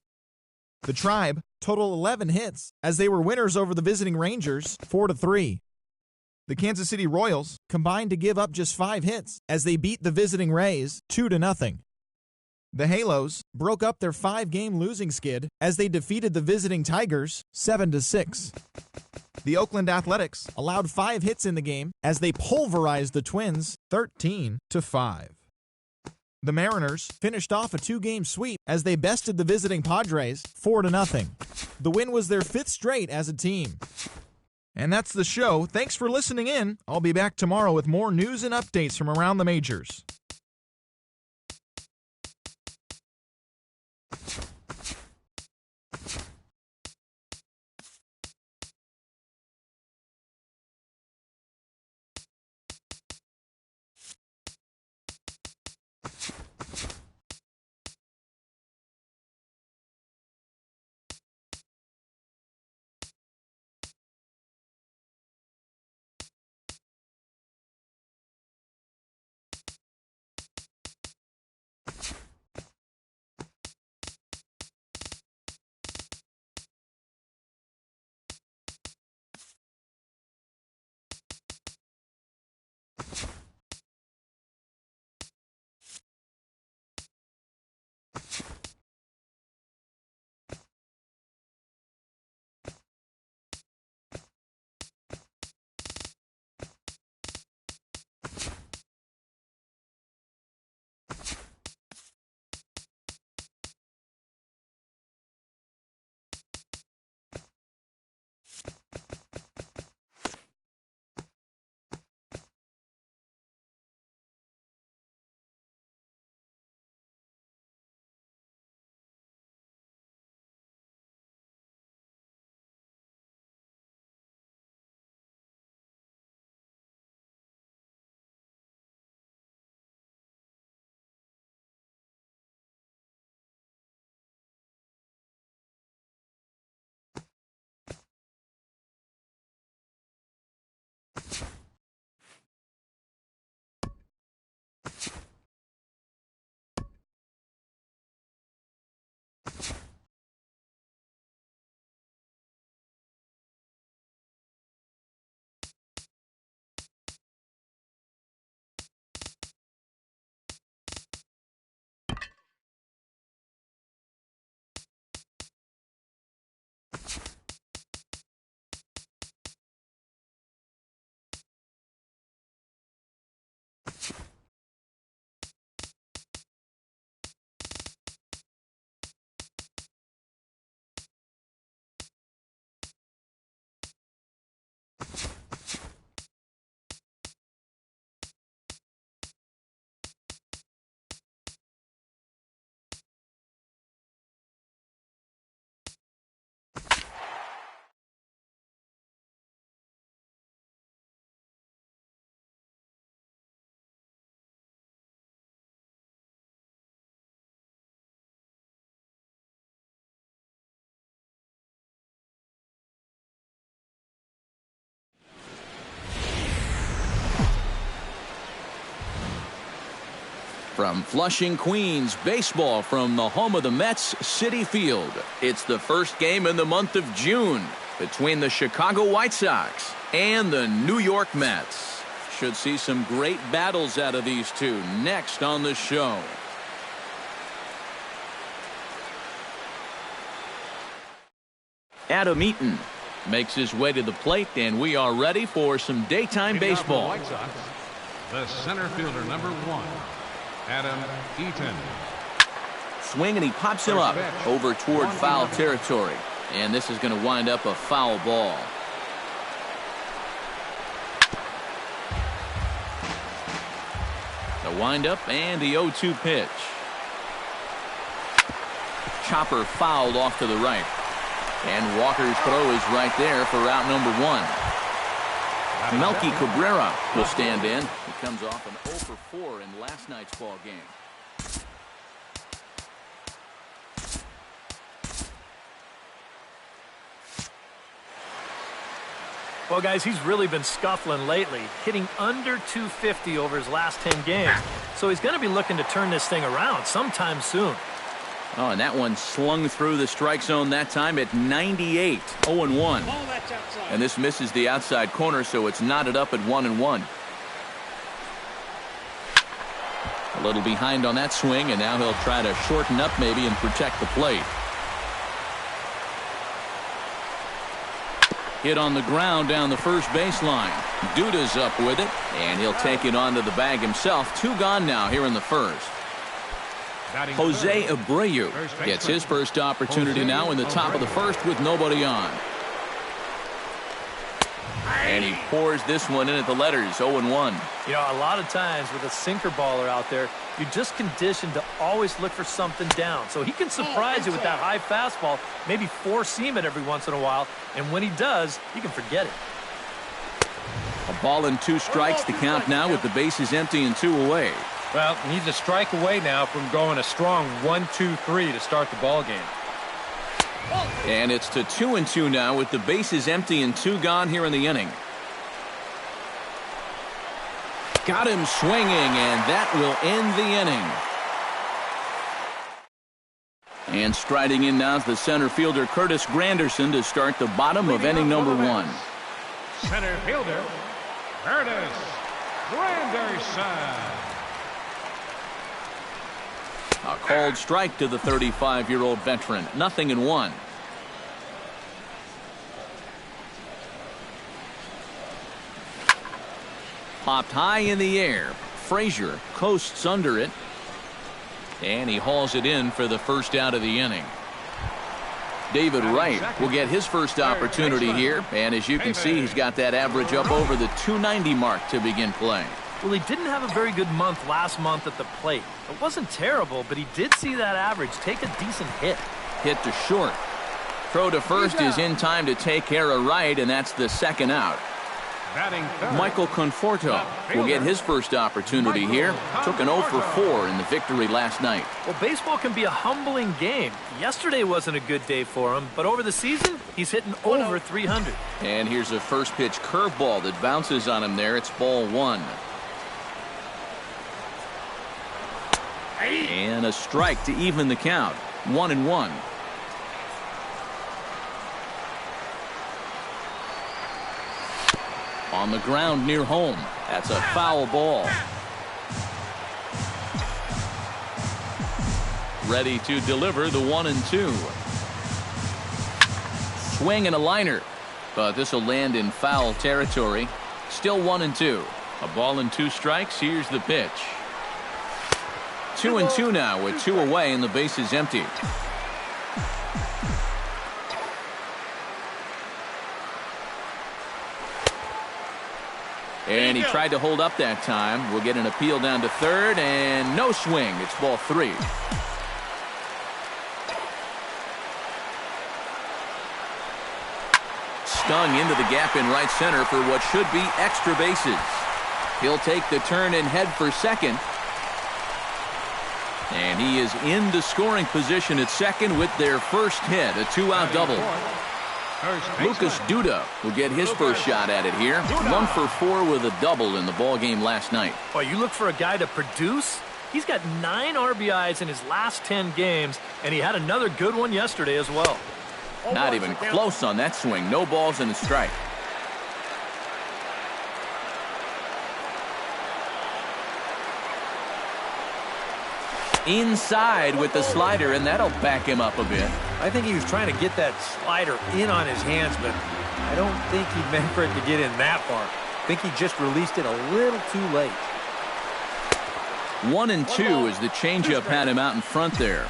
The Tribe totaled 11 hits as they were winners over the visiting Rangers 4-3. The Kansas City Royals combined to give up just 5 hits as they beat the visiting Rays 2-0. The Halos broke up their 5-game losing skid as they defeated the visiting Tigers 7-6. The Oakland Athletics allowed 5 hits in the game as they pulverized the Twins 13-5. The Mariners finished off a 2-game sweep as they bested the visiting Padres 4-0. The win was their 5th straight as a team. And that's the show. Thanks for listening in. I'll be back tomorrow with more news and updates from around the majors. From Flushing, Queens, baseball from the home of the Mets, Citi Field. It's the first game in the month of June between the Chicago White Sox and the New York Mets. Should see some great battles out of these two next on the show. Adam Eaton makes his way to the plate, and we are ready for some daytime baseball. White Sox, the center fielder, number 1. Adam Eaton. Swing, and he pops him up over toward foul territory. And this is going to wind up a foul ball. The windup and the 0-2 pitch. Chopper fouled off to the right. And Walker's throw is right there for out number 1. Melky Cabrera will stand in. He comes off an 0 for 4 in last night's ball game. Well, guys, he's really been scuffling lately, hitting under 250 over his last 10 games. So he's going to be looking to turn this thing around sometime soon. Oh, and that one slung through the strike zone that time at 98, 0-1. And this misses the outside corner, so it's knotted up at 1-1. A little behind on that swing, and now he'll try to shorten up maybe and protect the plate. Hit on the ground down the first baseline. Duda's up with it, and he'll take it onto the bag himself. 2 gone now here in the first. Jose Abreu gets his first opportunity now in the top of the first with nobody on. And he pours this one in at the letters, 0-1. You know, a lot of times with a sinker baller out there, you're just conditioned to always look for something down. So he can surprise you with that high fastball, maybe 4-seam it every once in a while, and when he does, you can forget it. A ball and 2 strikes to count now with the bases empty and 2 away. Well, he's a strike away now from going a strong 1-2-3 to start the ball game. And it's to 2-2 now with the bases empty and 2 gone here in the inning. Got him swinging, and that will end the inning. And striding in now is the center fielder Curtis Granderson to start the bottom of inning number 1. Center fielder Curtis Granderson. A called strike to the 35-year-old veteran. 0-1. Popped high in the air. Frazier coasts under it. And he hauls it in for the first out of the inning. David Wright will get his first opportunity here. And as you can see, he's got that average up over the 290 mark to begin play. Well, he didn't have a very good month last month at the plate. It wasn't terrible, but he did see that average take a decent hit. Hit to short. Throw to first is in time to take care of Wright, and that's the second out. Michael Conforto will get his first opportunity here. Took an 0 for 4 in the victory last night. Well, baseball can be a humbling game. Yesterday wasn't a good day for him, but over the season, he's hitting over 300. And here's a first pitch curveball that bounces on him there. It's ball 1. And a strike to even the count. 1-1. On the ground near home. That's a foul ball. Ready to deliver the 1-2. Swing and a liner. But this will land in foul territory. Still 1-2. A ball and 2 strikes. Here's the pitch. 2-2 now with 2 away and the base is empty. And he tried to hold up that time. We'll get an appeal down to third and no swing. It's ball 3. Stung into the gap in right center for what should be extra bases. He'll take the turn and head for second. And he is in the scoring position at second with their first hit, a 2-out double. Lucas Duda will get his first shot at it here. 1 for 4 with a double in the ball game last night. Boy, you look for a guy to produce. He's got 9 RBIs in his last 10 games, and he had another good one yesterday as well. Not even close on that swing. No balls and a strike. Inside with the slider, and that'll back him up a bit. I think he was trying to get that slider in on his hands, but I don't think he meant for it to get in that far. I think he just released it a little too late. 1-2 as the changeup had him out in front there.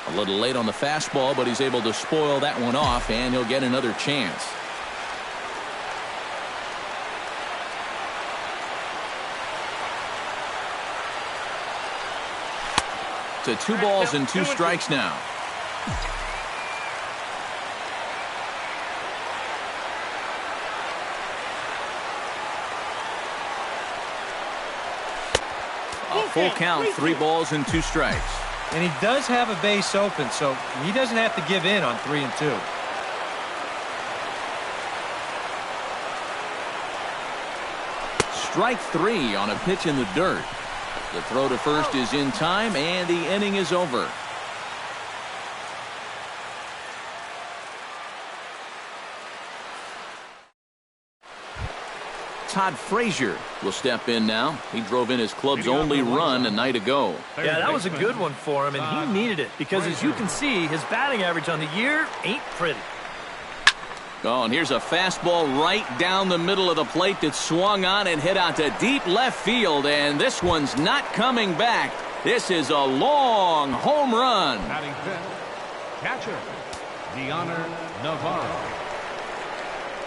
A little late on the fastball, but he's able to spoil that one off, and he'll get another chance. To 2 balls and 2 strikes now. A full count, 3 balls and 2 strikes. And he does have a base open, so he doesn't have to give in on 3 and 2. Strike 3 on a pitch in the dirt. The throw to first is in time, and the inning is over. Todd Frazier will step in now. He drove in his club's only run a night ago. Yeah, that was a good one for him, and he needed it because, as you can see, his batting average on the year ain't pretty. Oh, and here's a fastball right down the middle of the plate that swung on and hit out to deep left field, and this one's not coming back. This is a long home run. Batting fifth, catcher, Deoner Navarro.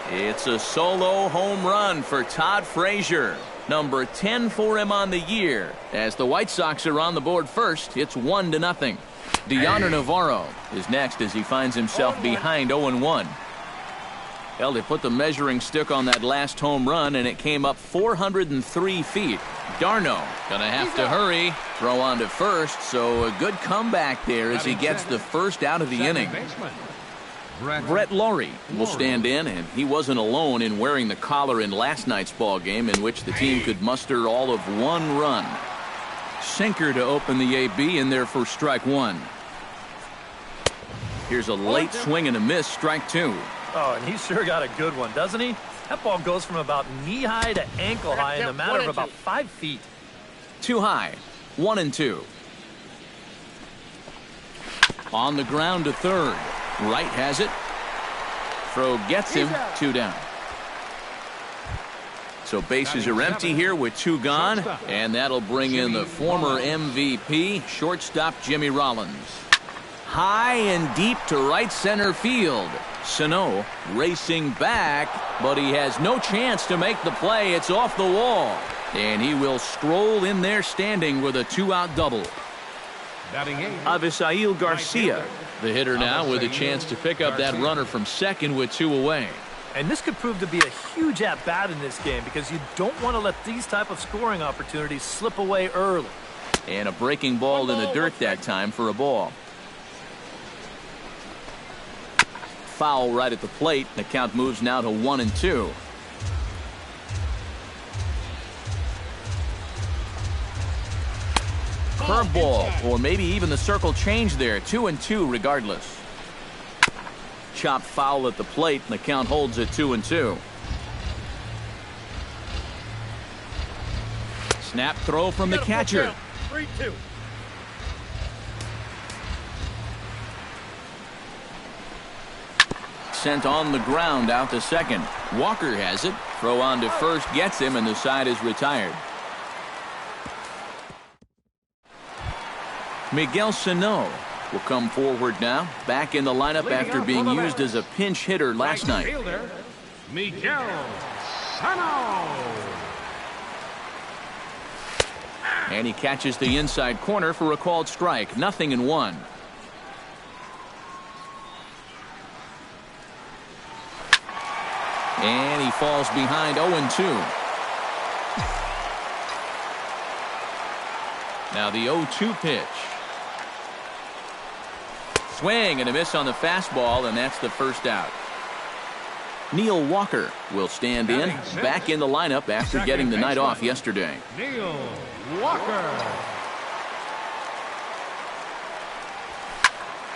It's a solo home run for Todd Frazier. Number 10 for him on the year. As the White Sox are on the board first, it's 1-0. Deoner Navarro is next as he finds himself behind 0-1. Hell, they put the measuring stick on that last home run, and it came up 403 feet. Darno gonna have to hurry. Throw on to first, so a good comeback there as he gets the first out of the inning. Brett Laurie will stand in, and he wasn't alone in wearing the collar in last night's ball game, in which the team could muster all of 1 run. Sinker to open the AB in there for strike 1. Here's a late swing and a miss, strike 2. Oh, and he sure got a good one, doesn't he? That ball goes from about knee-high to ankle-high in a matter of about 5 feet. Too high, 1-2. On the ground to third. Wright has it. Throw gets him, 2 down. So bases are empty here with 2 gone, and that'll bring in the former MVP, shortstop Jimmy Rollins. High and deep to right center field. Sano racing back, but he has no chance to make the play. It's off the wall, and he will stroll in there standing with a 2-out double. Avisail Garcia, the hitter now, with a chance to pick up that runner from second with 2 away. And this could prove to be a huge at-bat in this game because you don't want to let these type of scoring opportunities slip away early. And a breaking ball in the dirt that time for a ball. Foul right at the plate. The count moves now to 1-2. Curveball, or maybe even the circle change there. 2-2 regardless. Chopped foul at the plate, and the count holds at 2-2. Snap throw from the catcher. 3-2. Sent on the ground out to second. Walker has it. Throw on to first gets him, and the side is retired. Miguel Sano will come forward now. Back in the lineup after being used as a pinch hitter last night. Miguel Sano. And he catches the inside corner for a called strike. 0-1. And he falls behind 0-2. Now the 0-2 pitch. Swing and a miss on the fastball, and that's the first out. Neil Walker will stand in, back in the lineup after getting the night off yesterday. Neil Walker.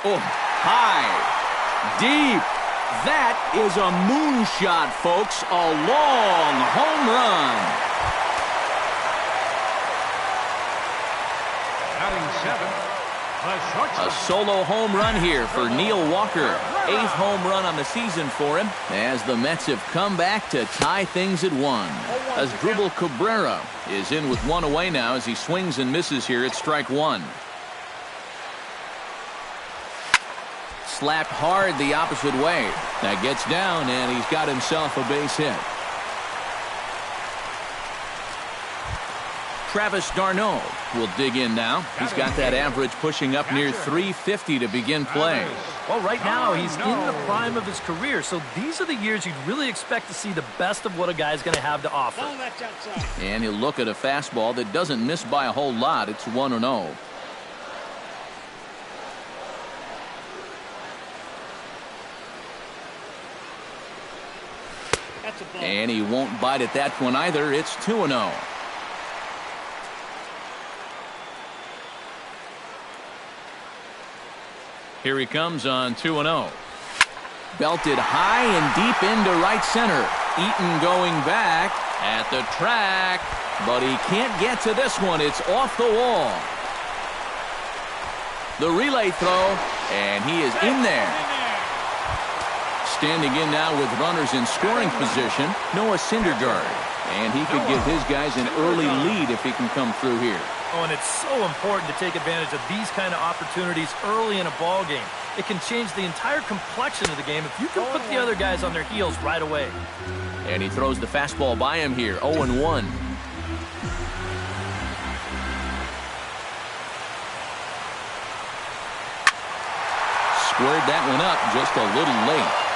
Oh, high, deep. That is a moonshot, folks. A long home run. Batting seventh, the shortstop. A solo home run here for Neil Walker. 8th home run on the season for him as the Mets have come back to tie things at 1. Asdrubal Cabrera is in with 1 away now as he swings and misses here at strike 1. Slapped hard the opposite way. That gets down, and he's got himself a base hit. Travis d'Arnaud will dig in now. He's got that average pushing up near 350 to begin play. Well, right now he's in the prime of his career, so these are the years you'd really expect to see the best of what a guy's going to have to offer. And he'll look at a fastball that doesn't miss by a whole lot. It's 1-0. And he won't bite at that one either. It's 2-0. Here he comes on 2-0. Belted high and deep into right center. Eaton going back at the track, but he can't get to this one. It's off the wall. The relay throw, and he is in there. Standing in now with runners in scoring position, Noah Syndergaard. And he could give his guys an early lead if he can come through here. Oh, and it's so important to take advantage of these kind of opportunities early in a ball game. It can change the entire complexion of the game if you can put the other guys on their heels right away. And he throws the fastball by him here, 0-1. Squared that one up just a little late.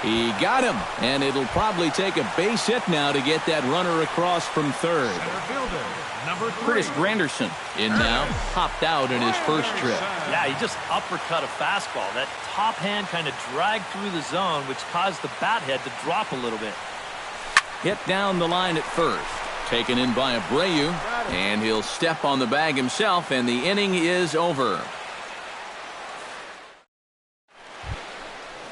He got him, and it'll probably take a base hit now to get that runner across from third. Center fielder, number 3. Curtis Granderson in now, popped out in his first trip. Yeah, he just uppercut a fastball. That top hand kind of dragged through the zone, which caused the bat head to drop a little bit. Hit down the line at first. Taken in by Abreu, and he'll step on the bag himself, and the inning is over.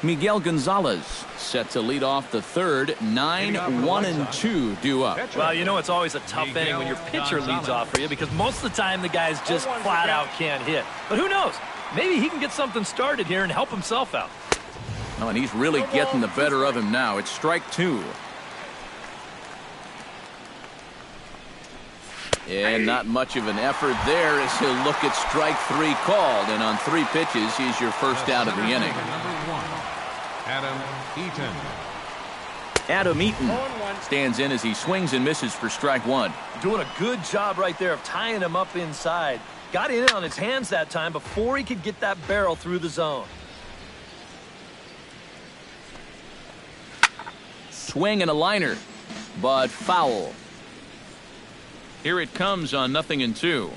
Miguel Gonzalez set to lead off the third. 9-1-2 due up. Well, you know it's always a tough inning when your pitcher leads off for you because most of the time the guys just flat out can't hit. But who knows? Maybe he can get something started here and help himself out. Oh, and he's really getting the better of him now. It's strike 2. And not much of an effort there as he'll look at strike 3 called. And on 3 pitches, he's your first out of the inning. Adam Eaton. Adam Eaton stands in as he swings and misses for strike 1. Doing a good job right there of tying him up inside. Got in on his hands that time before he could get that barrel through the zone. Swing and a liner, but foul. Here it comes on 0-2.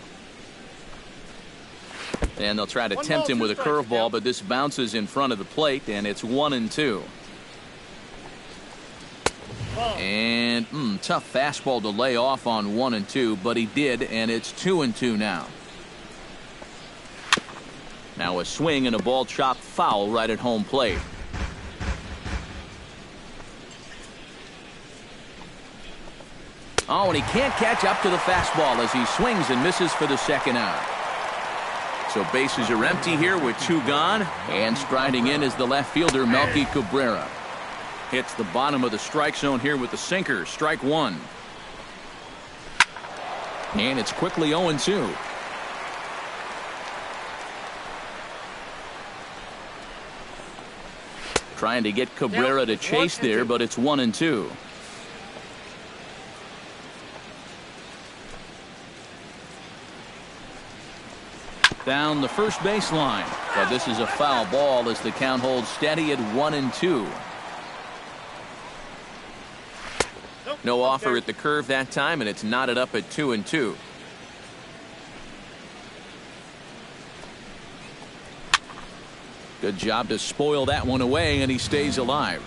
And they'll try to tempt him with a curveball, but this bounces in front of the plate, and it's 1-2. And tough fastball to lay off on 1-2, but he did, and it's 2-2 now. Now a swing and a ball chopped foul right at home plate. Oh, and he can't catch up to the fastball as he swings and misses for the second out. So bases are empty here with 2 gone, and striding in is the left fielder, Melky Cabrera. Hits the bottom of the strike zone here with the sinker, strike 1. And it's quickly 0-2. Trying to get Cabrera to chase there, but it's 1-2. Down the first baseline, but this is a foul ball as the count holds steady at 1-2. No offer at the curve that time, and it's knotted up at 2-2. Good job to spoil that one away, and he stays alive.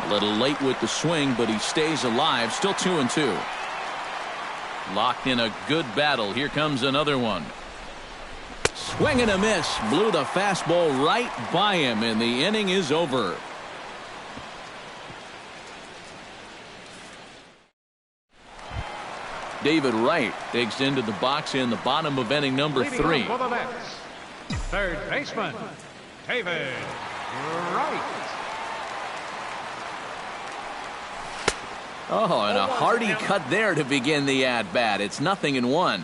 A little late with the swing, but he stays alive. Still 2-2. Locked in a good battle. Here comes another one. Swing and a miss. Blew the fastball right by him, and the inning is over. David Wright digs into the box in the bottom of inning number 3. For the Mets, third baseman, David Wright. Oh, and a hearty cut there to begin the at-bat. It's 0-1.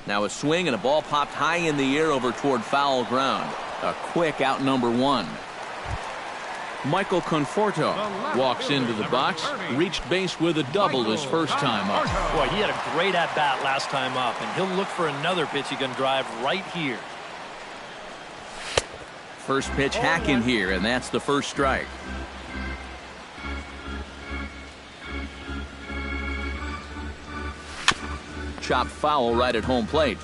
Now a swing and a ball popped high in the air over toward foul ground. A quick out number 1. Michael Conforto walks into the box, reached base with a double his first time up. Boy, he had a great at-bat last time up, and he'll look for another pitch he can drive right here. First pitch hacking here, and that's the first strike. Chopped foul right at home plate.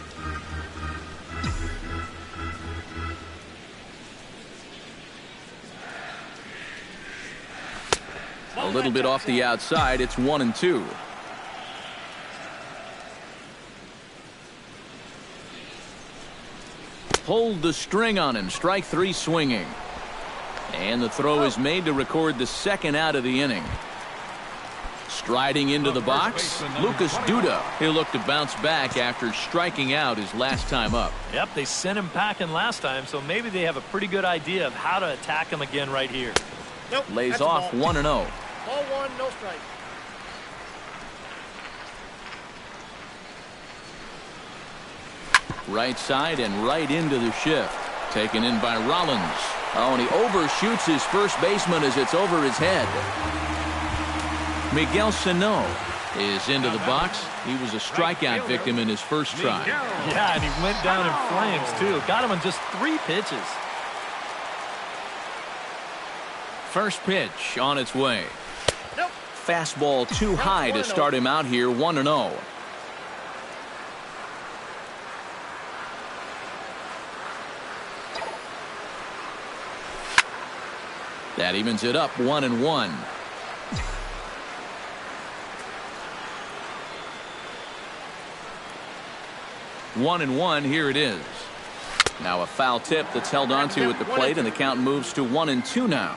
A little bit off the outside. It's 1-2. Pulled the string on him. Strike 3 swinging. And the throw is made to record the second out of the inning. Striding into the box, Lucas Duda. He'll look to bounce back after striking out his last time up. Yep, they sent him packing last time, so maybe they have a pretty good idea of how to attack him again right here. Nope, lays off 1-0. Ball 1, no strike. Right side and right into the shift. Taken in by Rollins. Oh, and he overshoots his first baseman as it's over his head. Miguel Sano is into the box. He was a strikeout victim in his first try. Yeah, and he went down in flames, too. Got him on just 3 pitches. First pitch on its way. Nope. Fastball too high to start him out here, 1-0. That evens it up, 1-1. One and one, here it is. Now a foul tip that's held onto at the plate, and the count moves to 1-2 now.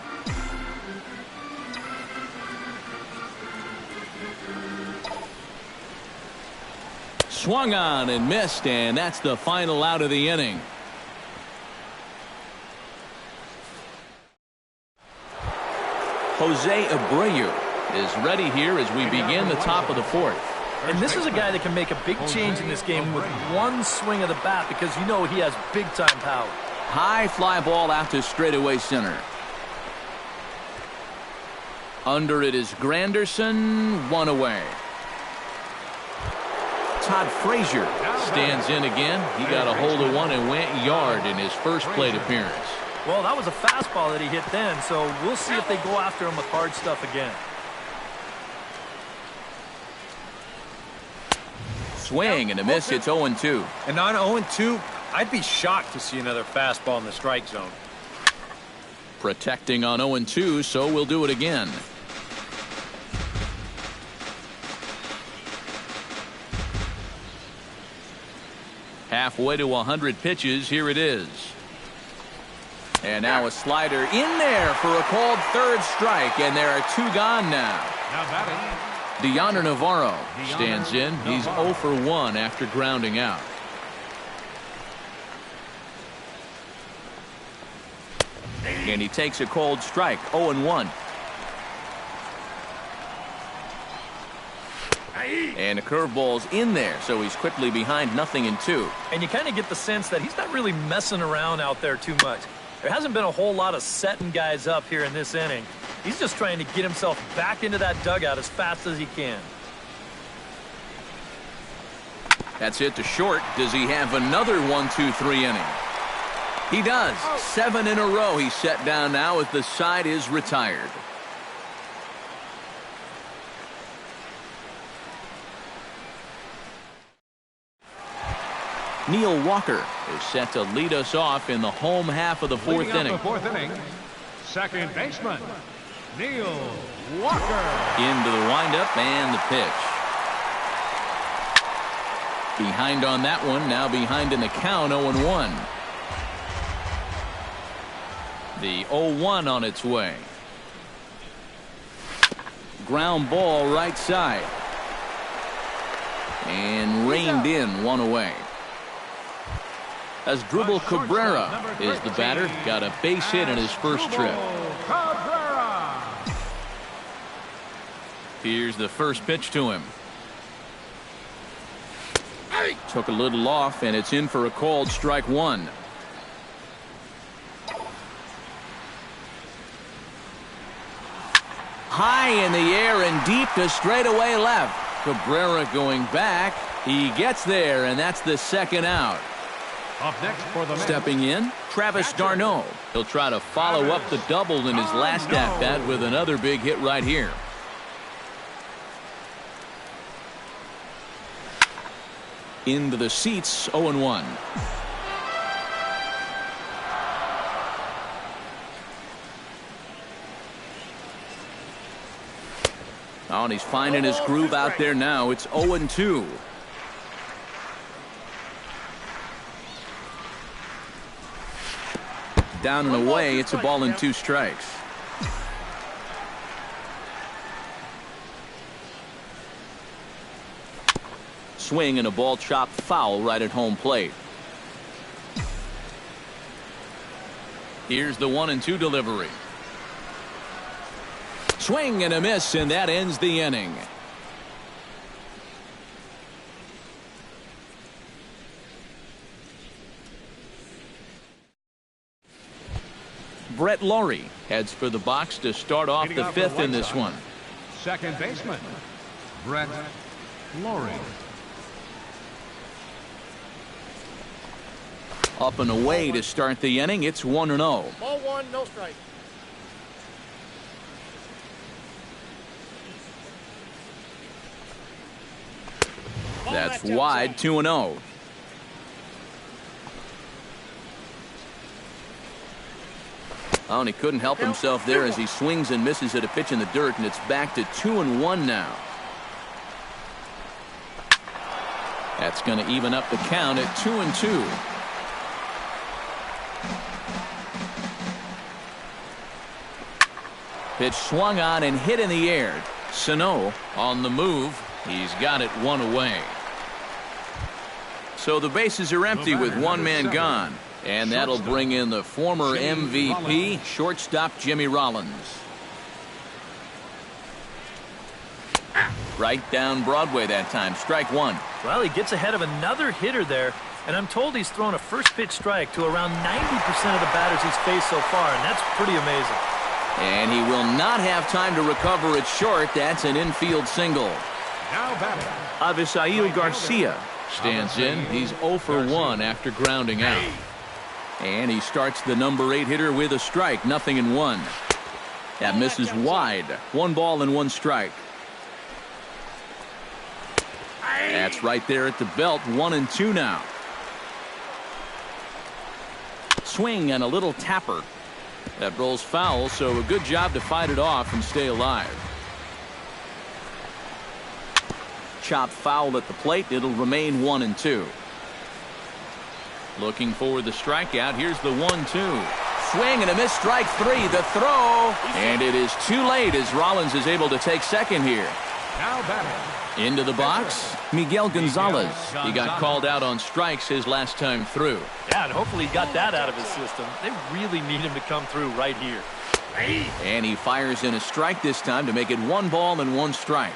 Swung on and missed, and that's the final out of the inning. Jose Abreu is ready here as we begin the top of the 4th. And this is a guy that can make a big change in this game with one swing of the bat, because you know he has big-time power. High fly ball out to straightaway center. Under it is Granderson, 1 away. Todd Frazier stands in again. He got a hold of one and went yard in his first plate appearance. Well, that was a fastball that he hit then, so we'll see if they go after him with hard stuff again. Swing and a miss. It's 0-2. And on 0-2, I'd be shocked to see another fastball in the strike zone. Protecting on 0-2, so we'll do it again. Halfway to 100 pitches. Here it is. And now a slider in there for a called third strike, and there are 2 gone now. Now batting. Deoner Navarro stands in. He's 0 for 1 after grounding out. And he takes a cold strike. 0-1. And a curveball's in there, so he's quickly behind 0-2. And you kind of get the sense that he's not really messing around out there too much. There hasn't been a whole lot of setting guys up here in this inning. He's just trying to get himself back into that dugout as fast as he can. That's hit to short. Does he have another 1-2-3 inning? He does. 7 in a row he's set down now as the side is retired. Neil Walker is set to lead us off in the home half of the 4th inning. The 4th inning, second baseman, Neil Walker. Into the windup and the pitch. Behind on that one, now behind in the count, 0-1. The 0-1 on its way. Ground ball right side. And reined in, 1 away. As Dribble Cabrera is the batter. Got a base hit in his first trip. Cabrera. Here's the first pitch to him. Took a little off, and it's in for a called strike 1. High in the air and deep to straightaway left. Cabrera going back. He gets there, and that's the second out. Up next for the Stepping in, Travis d'Arnaud. He'll try to follow up the double in his last at-bat with another big hit right here. Into the seats, 0-1. Oh, and he's finding his groove out there now. It's 0-2. Down and away, it's a ball and 2 strikes. Swing and a ball chopped foul right at home plate. Here's the 1-2 delivery. Swing and a miss, and that ends the inning. Brett Laurie heads for the box to start off the 5th in this one. Second baseman, Brett Laurie. Up and away to start the inning. It's 1-0. Ball 1, no strike. That's wide, 2-0. Oh, and he couldn't help himself there as he swings and misses at a pitch in the dirt, and it's back to 2-1 now. That's going to even up the count at 2-2. Pitch swung on and hit in the air. Sano on the move. He's got it 1 away. So the bases are empty with 1 man gone. And that'll bring in the former MVP, shortstop Jimmy Rollins. Right down Broadway that time. Strike 1. Well, he gets ahead of another hitter there. And I'm told he's thrown a first pitch strike to around 90% of the batters he's faced so far. And that's pretty amazing. And he will not have time to recover it short. That's an infield single. Now batting, Avisail Garcia stands in. He's 0 for 1 after grounding out. And he starts the number 8 hitter with a strike. 0-1. That misses wide. 1 ball and 1 strike. That's right there at the belt. 1-2 now. Swing and a little tapper. That rolls foul, so a good job to fight it off and stay alive. Chop foul at the plate. It'll remain 1-2. Looking for the strikeout. Here's the 1-2. Swing and a miss. Strike 3. The throw. And it is too late as Rollins is able to take second here. Now batting. Into the box, Miguel Gonzalez. He got called out on strikes his last time through. Yeah, and hopefully he got that out of his system. They really need him to come through right here. And he fires in a strike this time to make it 1 ball and 1 strike.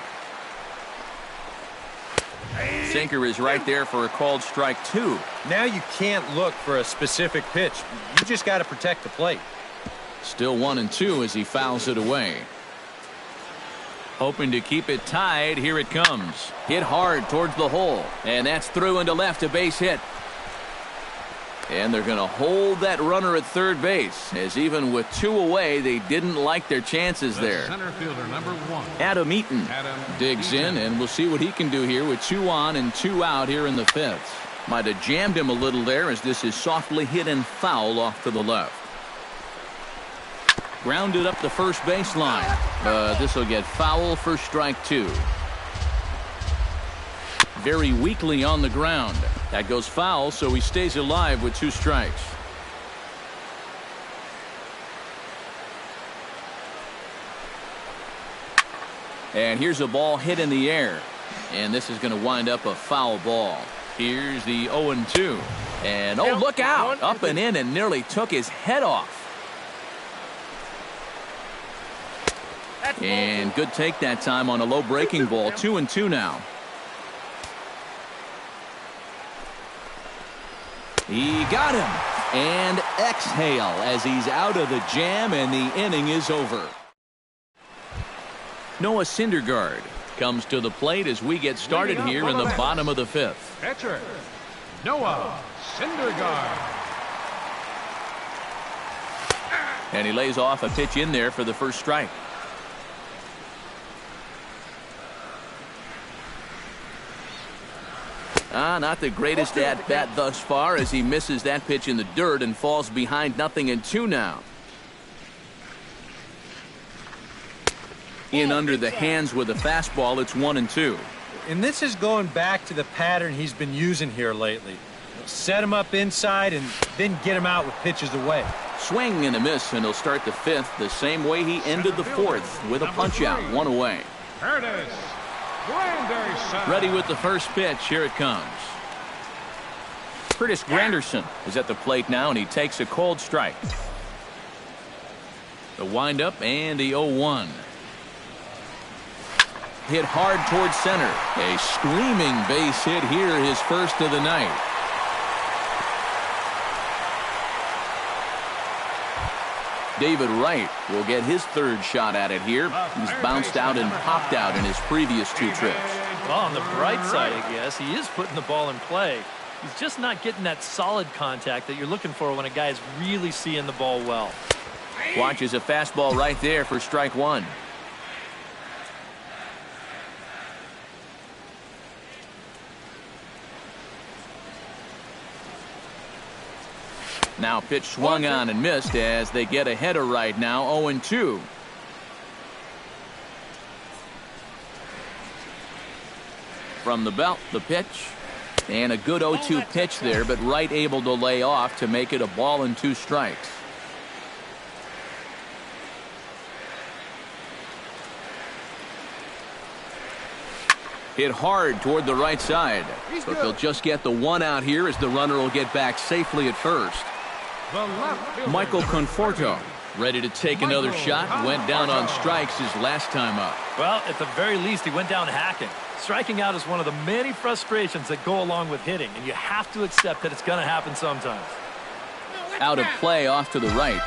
Sinker is right there for a called strike 2. Now you can't look for a specific pitch. You just got to protect the plate. Still 1-2 as he fouls it away. Hoping to keep it tied. Here it comes. Hit hard towards the hole. And that's through into left, a base hit. And they're going to hold that runner at third base, as even with 2 away, they didn't like their chances there. Center fielder number 1. Adam Eaton digs in, and we'll see what he can do here with 2 on and 2 out here in the 5th. Might have jammed him a little there, as this is softly hit and foul off to the left. Grounded up the first baseline, but this will get foul for strike 2. Very weakly on the ground. That goes foul, so he stays alive with 2 strikes. And here's a ball hit in the air, and this is going to wind up a foul ball. Here's the 0-2, and oh, look out, up and in, and nearly took his head off. And good take that time on a low breaking ball. 2-2 now. He got him. And exhale as he's out of the jam, and the inning is over. Noah Syndergaard comes to the plate as we get started here in the bottom of the 5th. Pitcher, Noah Syndergaard. And he lays off a pitch in there for the first strike. Not the greatest at-bat thus far as he misses that pitch in the dirt and falls behind 0-2 now. In under the hands with a fastball, it's 1-2. And this is going back to the pattern he's been using here lately. Set him up inside and then get him out with pitches away. Swing and a miss, and he'll start the 5th the same way he ended the 4th with a punch-out, 1 away. Curtis Granderson. Ready with the first pitch. Here it comes. Curtis Granderson is at the plate now, and he takes a cold strike. The windup and the 0-1. Hit hard towards center. A screaming base hit here, his first of the night. David Wright will get his 3rd shot at it here. He's bounced out and popped out in his previous 2 trips. Well, on the bright side, I guess, he is putting the ball in play. He's just not getting that solid contact that you're looking for when a guy's really seeing the ball well. Watches a fastball right there for strike 1. Now pitch swung on and missed as they get a header right now. 0-2. From the belt, the pitch. And a good 0-2 pitch there, but Wright able to lay off to make it a ball and 2 strikes. Hit hard toward the right side, but they'll just get the 1 out here as the runner will get back safely at first. Michael Conforto ready to take another shot. Went down on strikes his last time up. Well, at the very least, he went down hacking. Striking out is one of the many frustrations that go along with hitting, and you have to accept that it's going to happen sometimes. Out of play off to the right.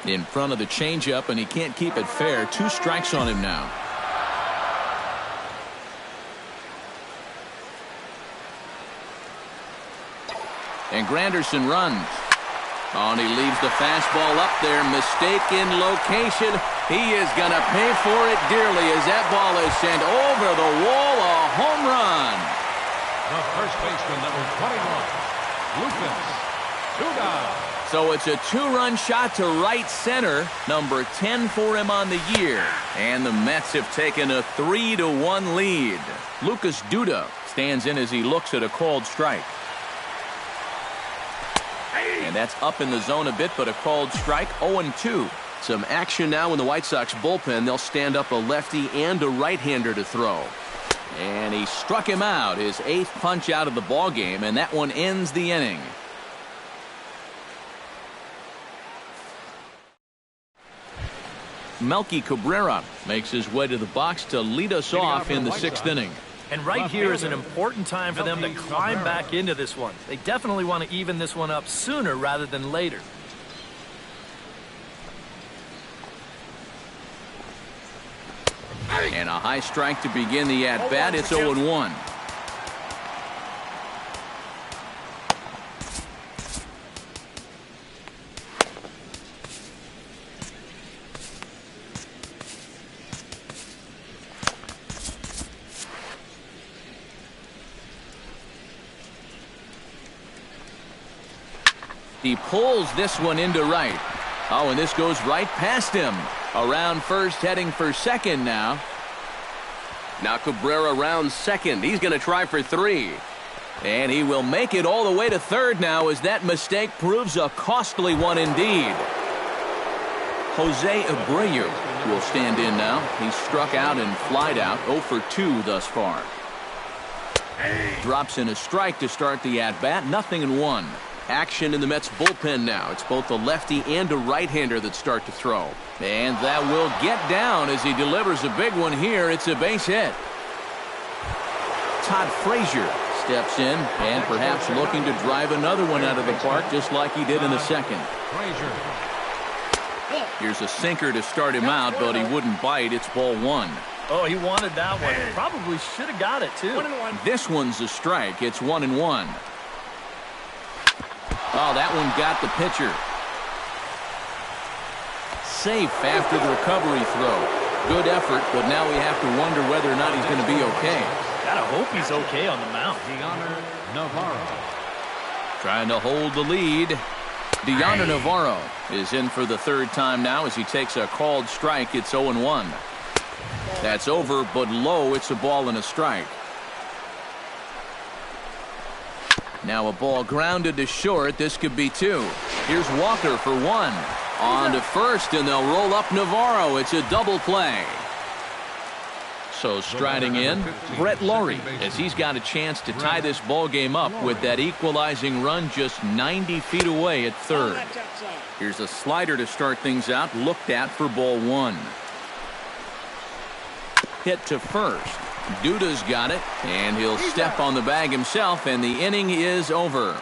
In front of the changeup, and he can't keep it fair. 2 strikes on him now. And Granderson runs. Oh, and he leaves the fastball up there. Mistaken location. He is going to pay for it dearly as that ball is sent over the wall. A home run. The first baseman, number 21, Lucas Duda. So it's a 2-run shot to right center. Number 10 for him on the year. And the Mets have taken a 3-1 lead. Lucas Duda stands in as he looks at a called strike. And that's up in the zone a bit, but a called strike. 0-2. Some action now in the White Sox bullpen. They'll stand up a lefty and a right-hander to throw. And he struck him out, his 8th punch out of the ball game, and that one ends the inning. Melky Cabrera makes his way to the box to lead us off in the 6th inning. And right here is an important time for them to climb back into this one. They definitely want to even this one up sooner rather than later. And a high strike to begin the at-bat. It's 0-1. He pulls this one into right. Oh, and this goes right past him. Around first, heading for second now. Now Cabrera rounds second. He's going to try for 3. And he will make it all the way to third now as that mistake proves a costly one indeed. Jose Abreu will stand in now. He's struck out and flied out. 0 for 2 thus far. Drops in a strike to start the at-bat. 0-1. Action in the Mets bullpen now. It's both a lefty and a right-hander that start to throw. And that will get down as he delivers a big one here. It's a base hit. Todd Frazier steps in and perhaps looking to drive another one out of the park just like he did in the second. Here's a sinker to start him out, but he wouldn't bite. It's ball 1. Oh, he wanted that one. Probably should have got it, too. This one's a strike. It's 1-1. Oh, that one got the pitcher. Safe after the recovery throw. Good effort, but now we have to wonder whether or not he's going to be okay. Gotta hope he's okay on the mound. Navarro. Trying to hold the lead. Deoner Navarro is in for the 3rd time now as he takes a called strike. It's 0-1. That's over, but low. It's a ball and a strike. Now a ball grounded to short. This could be 2. Here's Walker for 1. On to first, and they'll roll up Navarro. It's a double play. So striding in, Brett Laurie, as he's got a chance to tie this ball game up with that equalizing run just 90 feet away at 3rd. Here's a slider to start things out, looked at for ball 1. Hit to first. Duda's got it, and he'll step on the bag himself, and the inning is over.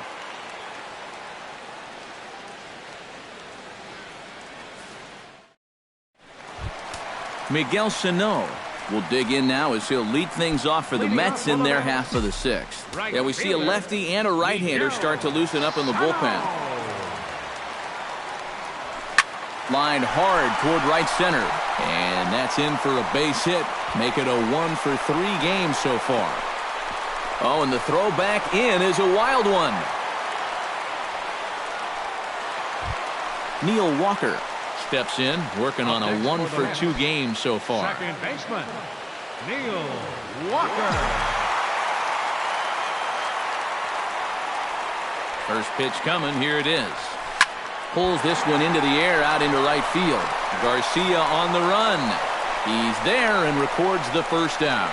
Miguel Sano will dig in now as he'll lead things off for the Mets in their half of the 6th. Yeah, we see a lefty and a right-hander start to loosen up in the bullpen. Lined hard toward right center. And that's in for a base hit. Make it a 1 for 3 game so far. Oh, and the throw back in is a wild one. Neil Walker steps in, working on a 1 for 2 game so far. Second baseman, Neil Walker. First pitch coming. Here it is. Pulls this one into the air out into right field. Garcia on the run. He's there and records the first down.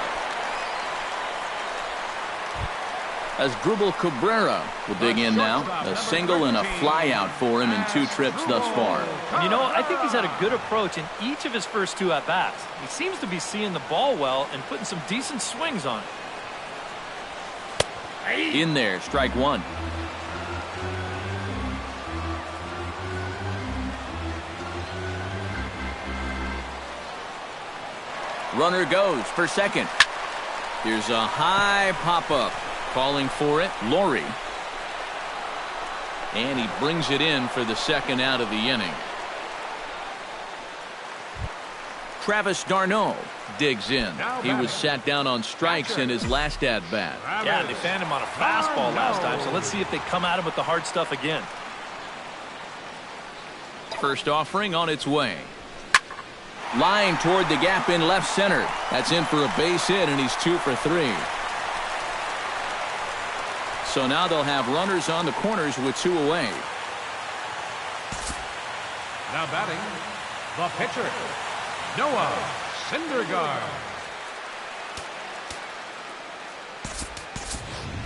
As Dribble Cabrera will dig in now. A single and a fly out for him in 2 trips thus far. You know, I think he's had a good approach in each of his first 2 at-bats. He seems to be seeing the ball well and putting some decent swings on it. In there, strike 1. Runner goes for second. Here's a high pop-up. Calling for it, Laurie. And he brings it in for the second out of the inning. Travis d'Arnaud digs in. He was sat down on strikes in his last at-bat. Yeah, they fanned him on a fastball last time, so let's see if they come at him with the hard stuff again. First offering on its way. Line toward the gap in left center. That's in for a base hit, and he's 2 for 3. So now they'll have runners on the corners with 2 away. Now batting, the pitcher, Noah Syndergaard.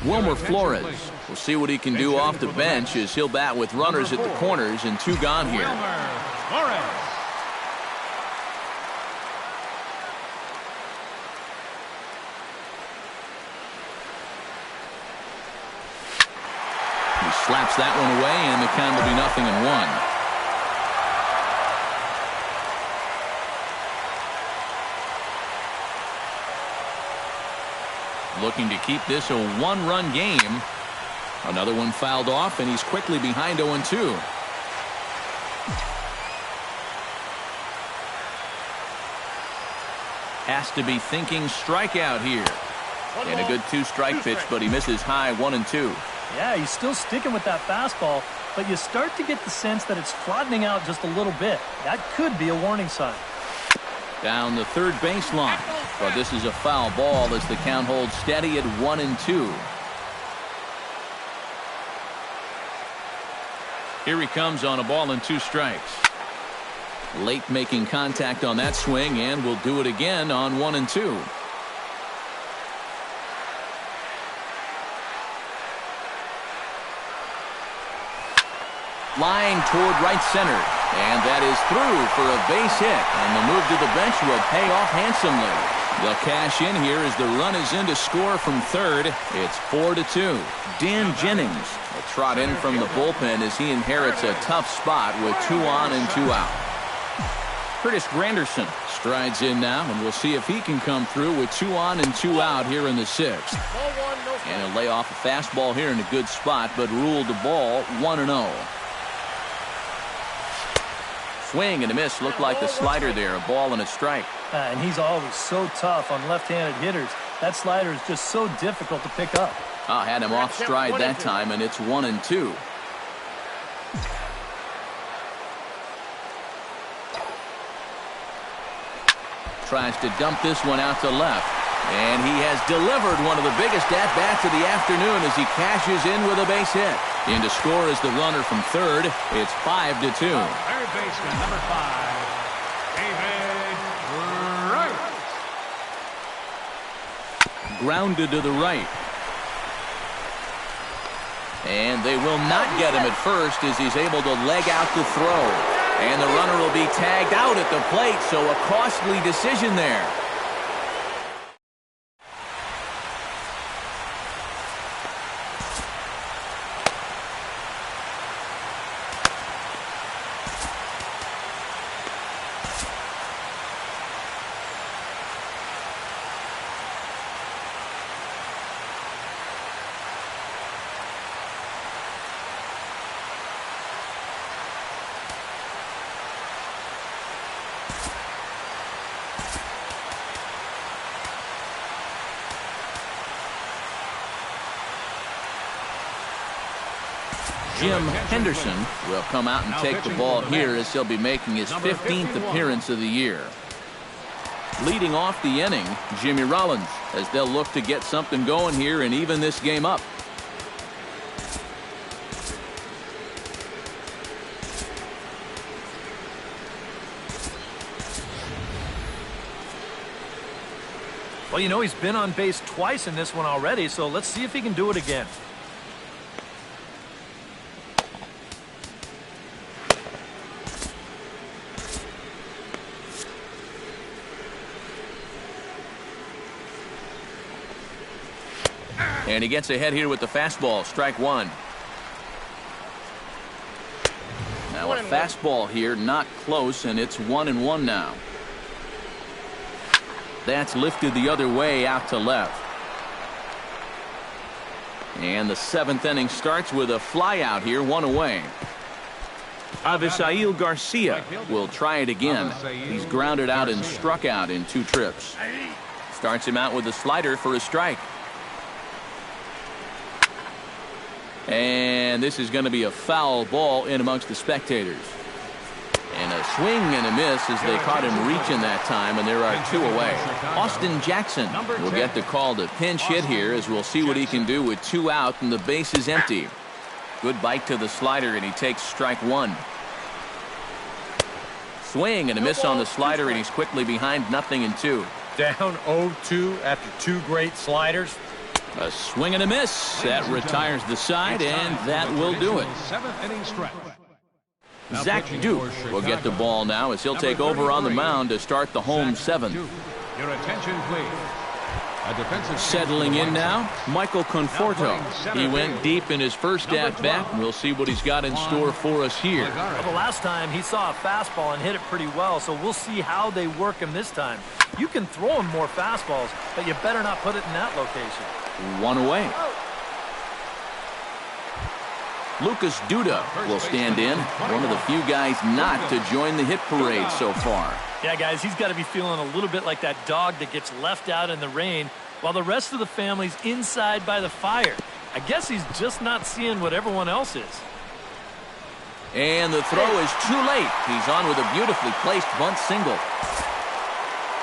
Wilmer Flores. We'll see what he can do off the bench as he'll bat with runners at the corners and 2 gone here. Wilmer Flores. He slaps that one away, and the count will be 0-1. Looking to keep this a 1-run game. Another one fouled off, and he's quickly behind 0-2. Has to be thinking strikeout here. And a good 2-strike pitch, but he misses high 1-2. Yeah, he's still sticking with that fastball, but you start to get the sense that it's flattening out just a little bit. That could be a warning sign. Down the third baseline. But this is a foul ball as the count holds steady at 1-2. Here he comes on a ball and 2 strikes. Late making contact on that swing, and will do it again on 1-2. Line toward right center. And that is through for a base hit. And the move to the bench will pay off handsomely. They'll cash in here as the run is in to score from third. It's 4-2. Dan Jennings will trot in from the bullpen as he inherits a tough spot with 2 on and 2 out. Curtis Granderson strides in now, and we'll see if he can come through with 2 on and 2 out here in the 6th. And he'll lay off a fastball here in a good spot, but ruled the ball 1-0. Swing and a miss. Looked like the slider there. A ball and a strike. And he's always so tough on left-handed hitters. That slider is just so difficult to pick up. Had him off stride that time, and it's 1-2. Tries to dump this one out to left. And he has delivered one of the biggest at-bats of the afternoon as he cashes in with a base hit. In to score is the runner from third. It's 5-2. Third baseman, number 5, David Wright. Grounded to the right. And they will not get him at first as he's able to leg out the throw. And the runner will be tagged out at the plate, so a costly decision there. Jim Henderson will come out and take the ball here as he'll be making his 15th appearance of the year. Leading off the inning, Jimmy Rollins, as they'll look to get something going here and even this game up. Well, you know, he's been on base twice in this one already, so let's see if he can do it again. And he gets ahead here with the fastball. Strike 1. Now a fastball here, not close, and it's 1-1 now. That's lifted the other way out to left. And the 7th inning starts with a fly out here, 1 away. Avisail Garcia will try it again. He's grounded out and struck out in 2 trips. Starts him out with a slider for a strike. And this is going to be a foul ball in amongst the spectators. And a swing and a miss as they caught him reaching that time, and there are 2 away. Austin Jackson will get the call to pinch hit here, as we'll see what he can do with 2 out and the base is empty. Good bite to the slider, and he takes strike 1. Swing and a miss on the slider, and he's quickly behind 0-2. Down 0-2 after 2 great sliders. A swing and a miss. That retires the side, and that will do it. 7th inning stretch. Zach Duke will get the ball now as he'll take over on the mound to start the home 7th. Your attention, please. A defensive settling in now, Michael Conforto. He went deep in his first at-bat. We'll see what he's got in store for us here. Well, the last time he saw a fastball and hit it pretty well, so we'll see how they work him this time. You can throw him more fastballs, but you better not put it in that location. 1 away. Lucas Duda will stand in, one of the few guys not to join the hit parade so far. Yeah, guys, he's got to be feeling a little bit like that dog that gets left out in the rain while the rest of the family's inside by the fire. I guess he's just not seeing what everyone else is. And the throw is too late. He's on with a beautifully placed bunt single.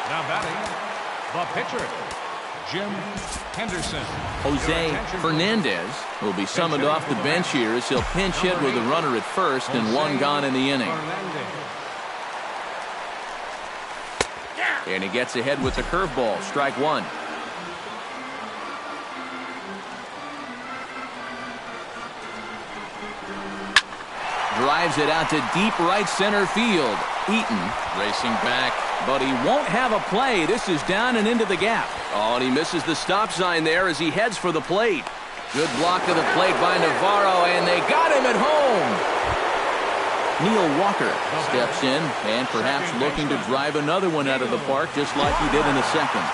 Now batting, the pitcher, Jim Henderson. Jose Fernandez will be summoned off the bench here as he'll pinch hit with a runner at first and 1 gone in the inning. And he gets ahead with the curveball, strike 1. Drives it out to deep right center field. Eaton racing back, but he won't have a play. This is down and into the gap. Oh, and he misses the stop sign there as he heads for the plate. Good block to the plate by Navarro, and they got him at home. Neil Walker steps in and perhaps looking to drive another one out of the park just like he did in the second.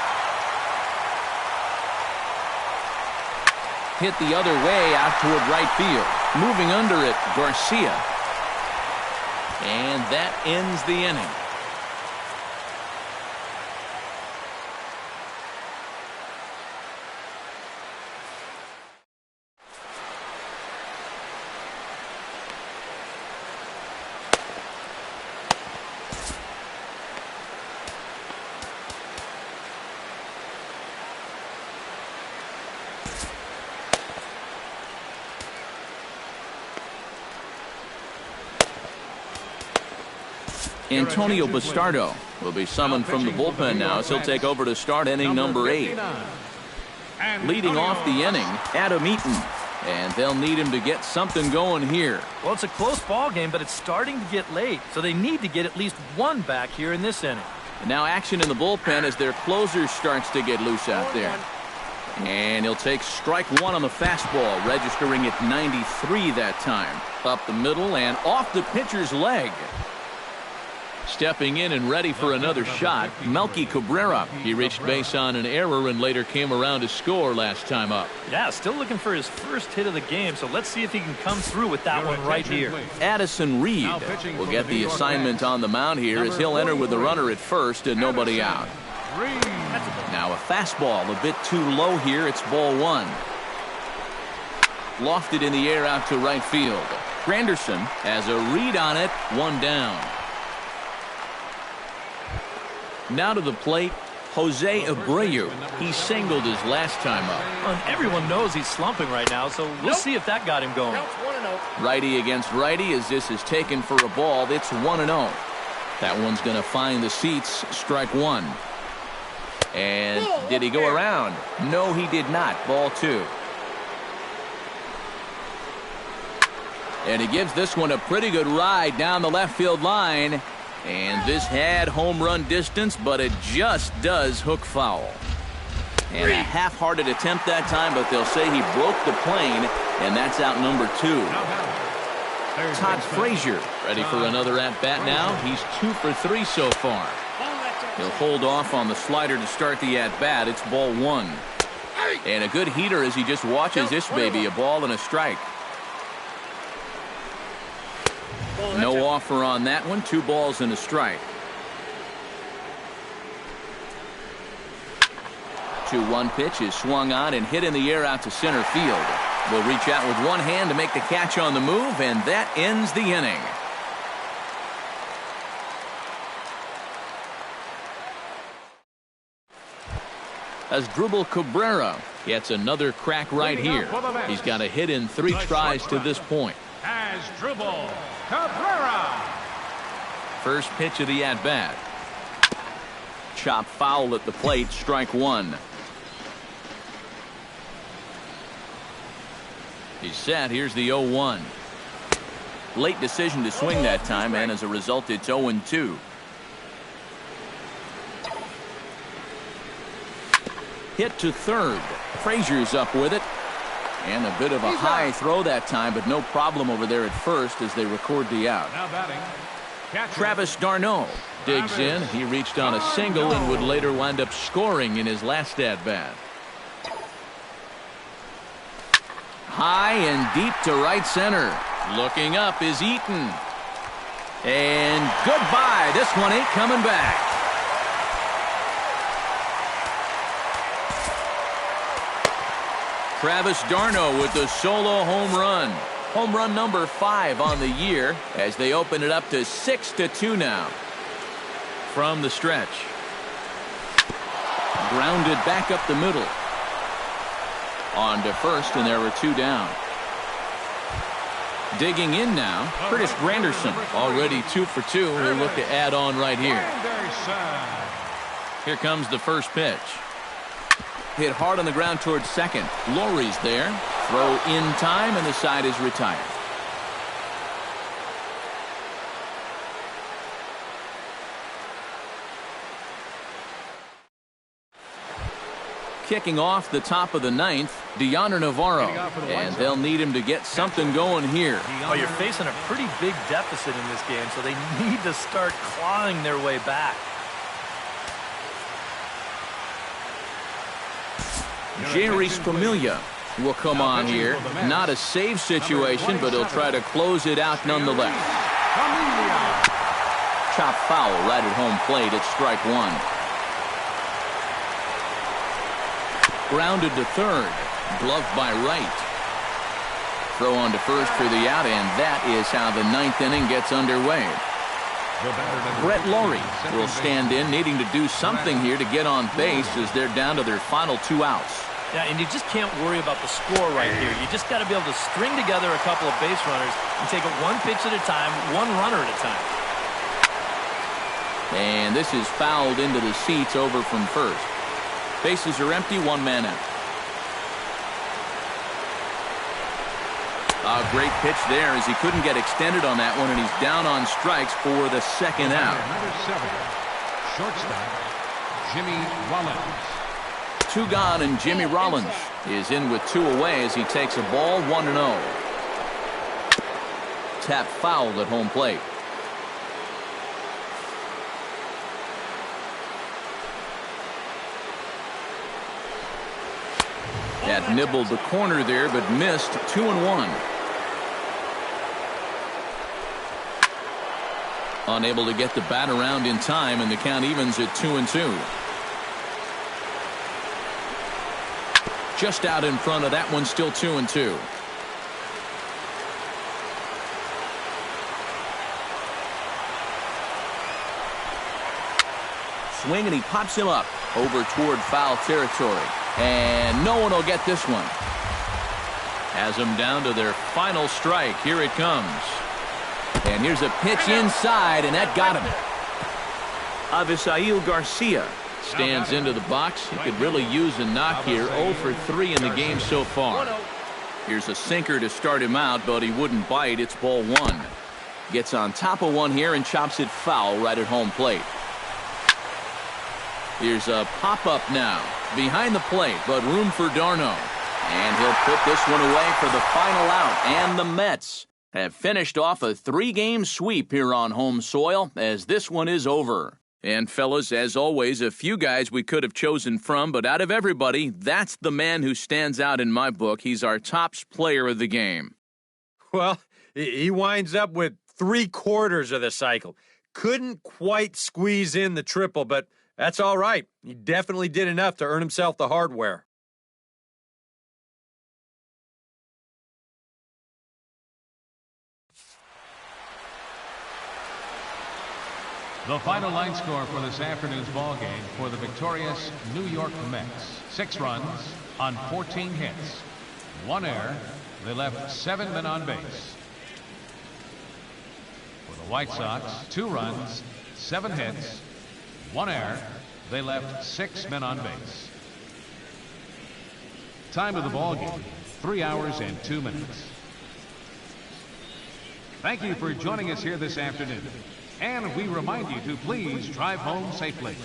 Hit the other way out toward right field. Moving under it, Garcia. And that ends the inning. Antonio Bastardo will be summoned from the bullpen now as he'll take over to start inning number 8. Leading off the inning, Adam Eaton. And they'll need him to get something going here. Well, it's a close ball game, but it's starting to get late, so they need to get at least 1 back here in this inning. And now action in the bullpen as their closer starts to get loose out there. And he'll take strike 1 on the fastball, registering at 93 that time. Up the middle and off the pitcher's leg. Stepping in and ready for another shot, Melky Cabrera. He reached base on an error and later came around to score last time up. Yeah, still looking for his first hit of the game, so let's see if he can come through with that one right here. Addison Reed will get the assignment on the mound here as he'll enter with the runner at first and nobody out. Now a fastball a bit too low here. It's ball 1. Lofted in the air out to right field. Granderson has a read on it, 1 down. Now to the plate, Jose Abreu. He singled his last time up. And everyone knows he's slumping right now, so we'll see if that got him going. Righty against righty as this is taken for a ball. It's 1-0. That one's going to find the seats. Strike 1. And did he go around? No, he did not. Ball 2. And he gives this one a pretty good ride down the left field line. And this had home run distance, but it just does hook foul. And a half-hearted attempt that time, but they'll say he broke the plane, and that's out number 2. Todd Frazier ready for another at-bat now. He's 2 for 3 so far. He'll hold off on the slider to start the at-bat. It's ball one. And a good heater as he just watches this baby, a ball and a strike. No offer on that one. 2 balls and a strike. 2-1 pitch is swung on and hit in the air out to center field. Will reach out with one hand to make the catch on the move, and that ends the inning. Asdrubal Cabrera gets another crack right here. He's got a hit in 3 tries to this point. Asdrubal Cabrera. First pitch of the at-bat. Chop foul at the plate, strike 1. He's set. Here's the 0-1. Late decision to swing that time, and as a result, it's 0-2. Hit to third. Frazier's up with it. And a bit of a high throw that time, but no problem over there at first as they record the out. Now batting, Travis d'Arnaud digs in. He reached on a single and would later wind up scoring in his last at-bat. High and deep to right center. Looking up is Eaton. And goodbye. This one ain't coming back. Travis d'Arnaud with the solo home run. Home run number 5 on the year as they open it up to 6-2 now. From the stretch. Grounded back up the middle. On to first, and there were 2 down. Digging in now, Curtis Granderson, already 2 for 2. He'll look to add on right here. Here comes the first pitch. Hit hard on the ground towards second. Laurie's there. Throw in time, and the side is retired. Kicking off the top of the 9th, Deoner Navarro. And they'll need him to get something going here. Oh, you're facing a pretty big deficit in this game, so they need to start clawing their way back. Jerry's Familia will come on here. Not a save situation, but he'll try to close it out nonetheless. Chop foul right at home plate. It's strike 1. Grounded to third. Gloved by right. Throw on to first for the out, and that is how the 9th inning gets underway. Brett Laurie will stand in, needing to do something here to get on base as they're down to their final 2 outs. Yeah, and you just can't worry about the score right here. You just got to be able to string together a couple of base runners and take it 1 pitch at a time, 1 runner at a time. And this is fouled into the seats over from first. Bases are empty, 1 man out. A great pitch there as he couldn't get extended on that one, and he's down on strikes for the 2nd out. Number 7, shortstop, Jimmy Rollins. 2 gone, and Jimmy Rollins is in with 2 away as he takes a ball 1-0. Tap fouled at home plate. That nibbled the corner there, but missed. 2-1. Unable to get the bat around in time, and the count evens at 2-2. Just out in front of that one, still 2-2. Swing, and he pops him up over toward foul territory. And no one will get this one. Has them down to their final strike. Here it comes. And here's a pitch inside, and that got him. Avisail Garcia stands into the box. He could really use a knock here. 0 for 3 in the game so far. Here's a sinker to start him out, but he wouldn't bite. It's ball 1. Gets on top of one here and chops it foul right at home plate. Here's a pop-up now. Behind the plate, but room for d'Arnaud. And he'll put this one away for the final out. And the Mets have finished off a 3-game sweep here on home soil as this one is over. And fellas, as always, a few guys we could have chosen from, but out of everybody, that's the man who stands out in my book. He's our top player of the game. Well, he winds up with 3/4 of the cycle. Couldn't quite squeeze in the triple, but that's all right. He definitely did enough to earn himself the hardware. The final line score for this afternoon's ball game for the victorious New York Mets. 6 runs on 14 hits. 1 error. They left 7 men on base. For the White Sox, 2 runs, 7 hits, 1 error. They left 6 men on base. Time of the ball game, 3 hours and 2 minutes. Thank you for joining us here this afternoon. And we remind you to please drive home safely.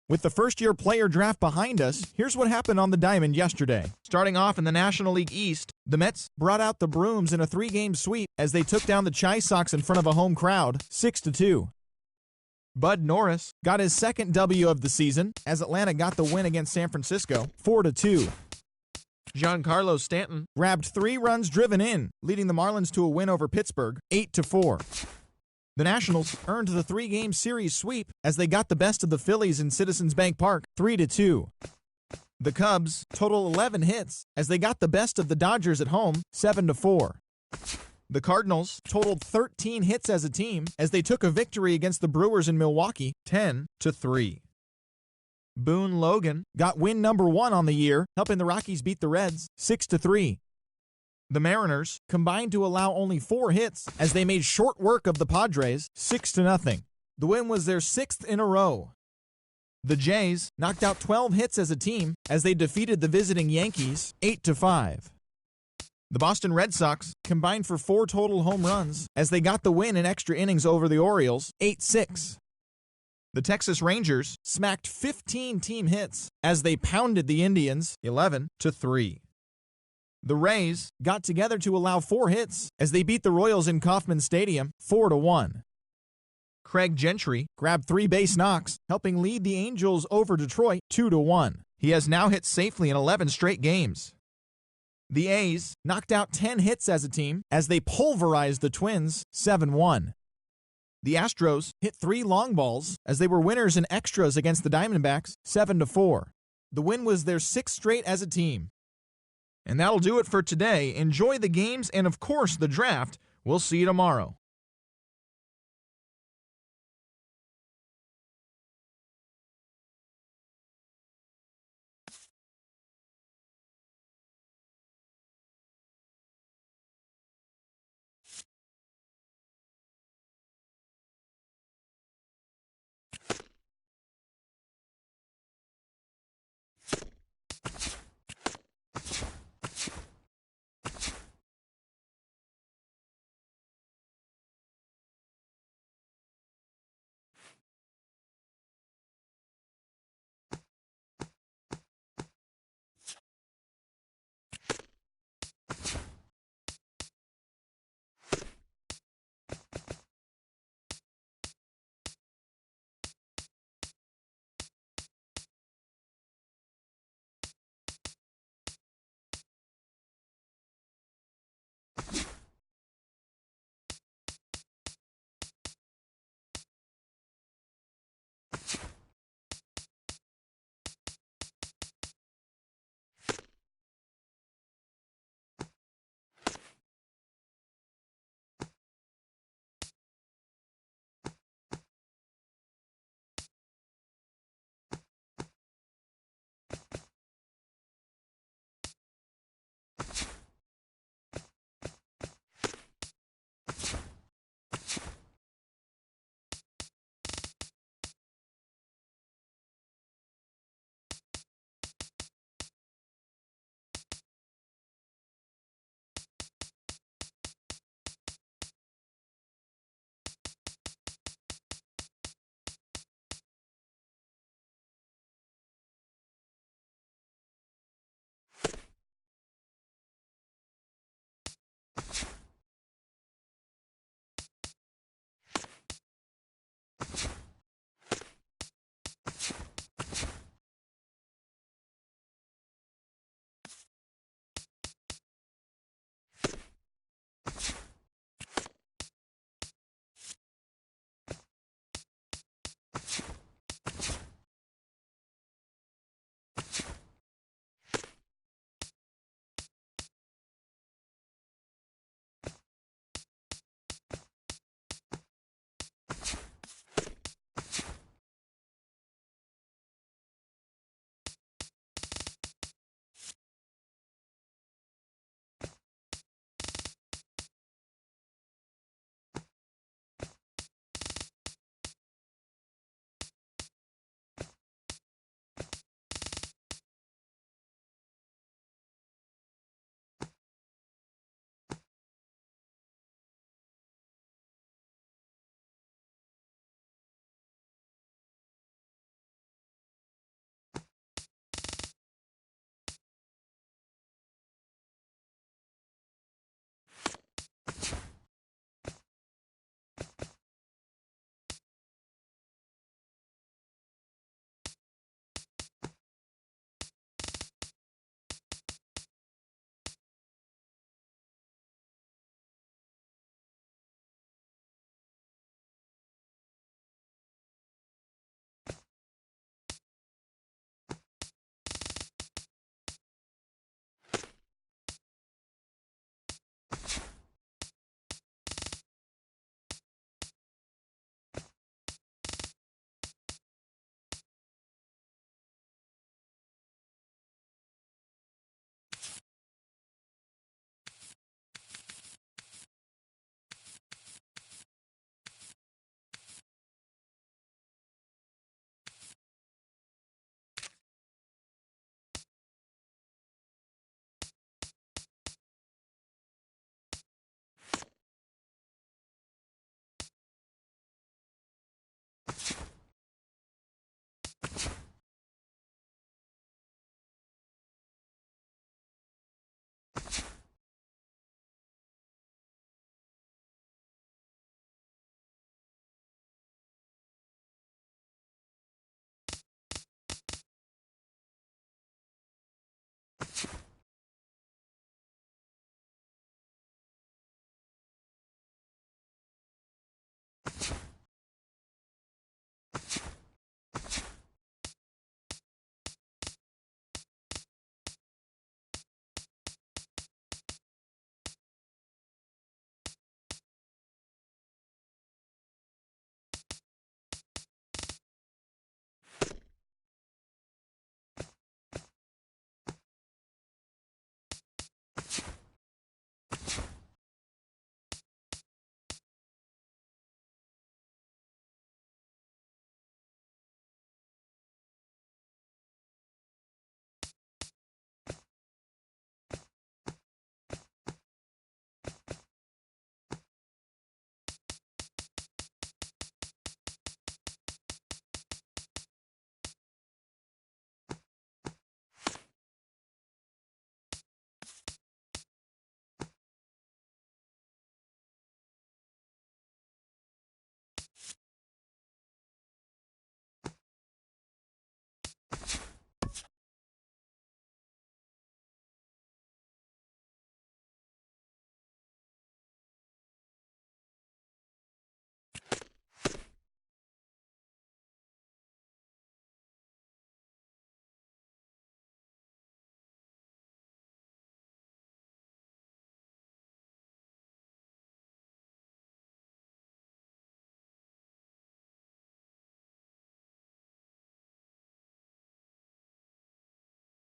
With the first-year player draft behind us, here's what happened on the diamond yesterday. Starting off in the National League East, the Mets brought out the brooms in a 3-game sweep as they took down the Chi Sox in front of a home crowd, 6-2. Bud Norris got his second W of the season as Atlanta got the win against San Francisco, 4-2. Giancarlo Stanton grabbed 3 runs driven in, leading the Marlins to a win over Pittsburgh, 8-4. The Nationals earned the 3-game series sweep as they got the best of the Phillies in Citizens Bank Park, 3-2. The Cubs total 11 hits as they got the best of the Dodgers at home, 7-4. The Cardinals totaled 13 hits as a team as they took a victory against the Brewers in Milwaukee, 10-3. Boone Logan got win number 1 on the year, helping the Rockies beat the Reds, 6-3. The Mariners combined to allow only 4 hits as they made short work of the Padres, 6-0. The win was their 6th in a row. The Jays knocked out 12 hits as a team as they defeated the visiting Yankees, 8-5. The Boston Red Sox combined for 4 total home runs as they got the win in extra innings over the Orioles, 8-6. The Texas Rangers smacked 15 team hits as they pounded the Indians, 11-3. The Rays got together to allow 4 hits as they beat the Royals in Kauffman Stadium, 4-1. Craig Gentry grabbed 3 base knocks, helping lead the Angels over Detroit, 2-1. He has now hit safely in 11 straight games. The A's knocked out 10 hits as a team as they pulverized the Twins, 7-1. The Astros hit 3 long balls as they were winners in extras against the Diamondbacks, 7-4. The win was their 6th straight as a team. And that'll do it for today. Enjoy the games and, of course, the draft. We'll see you tomorrow.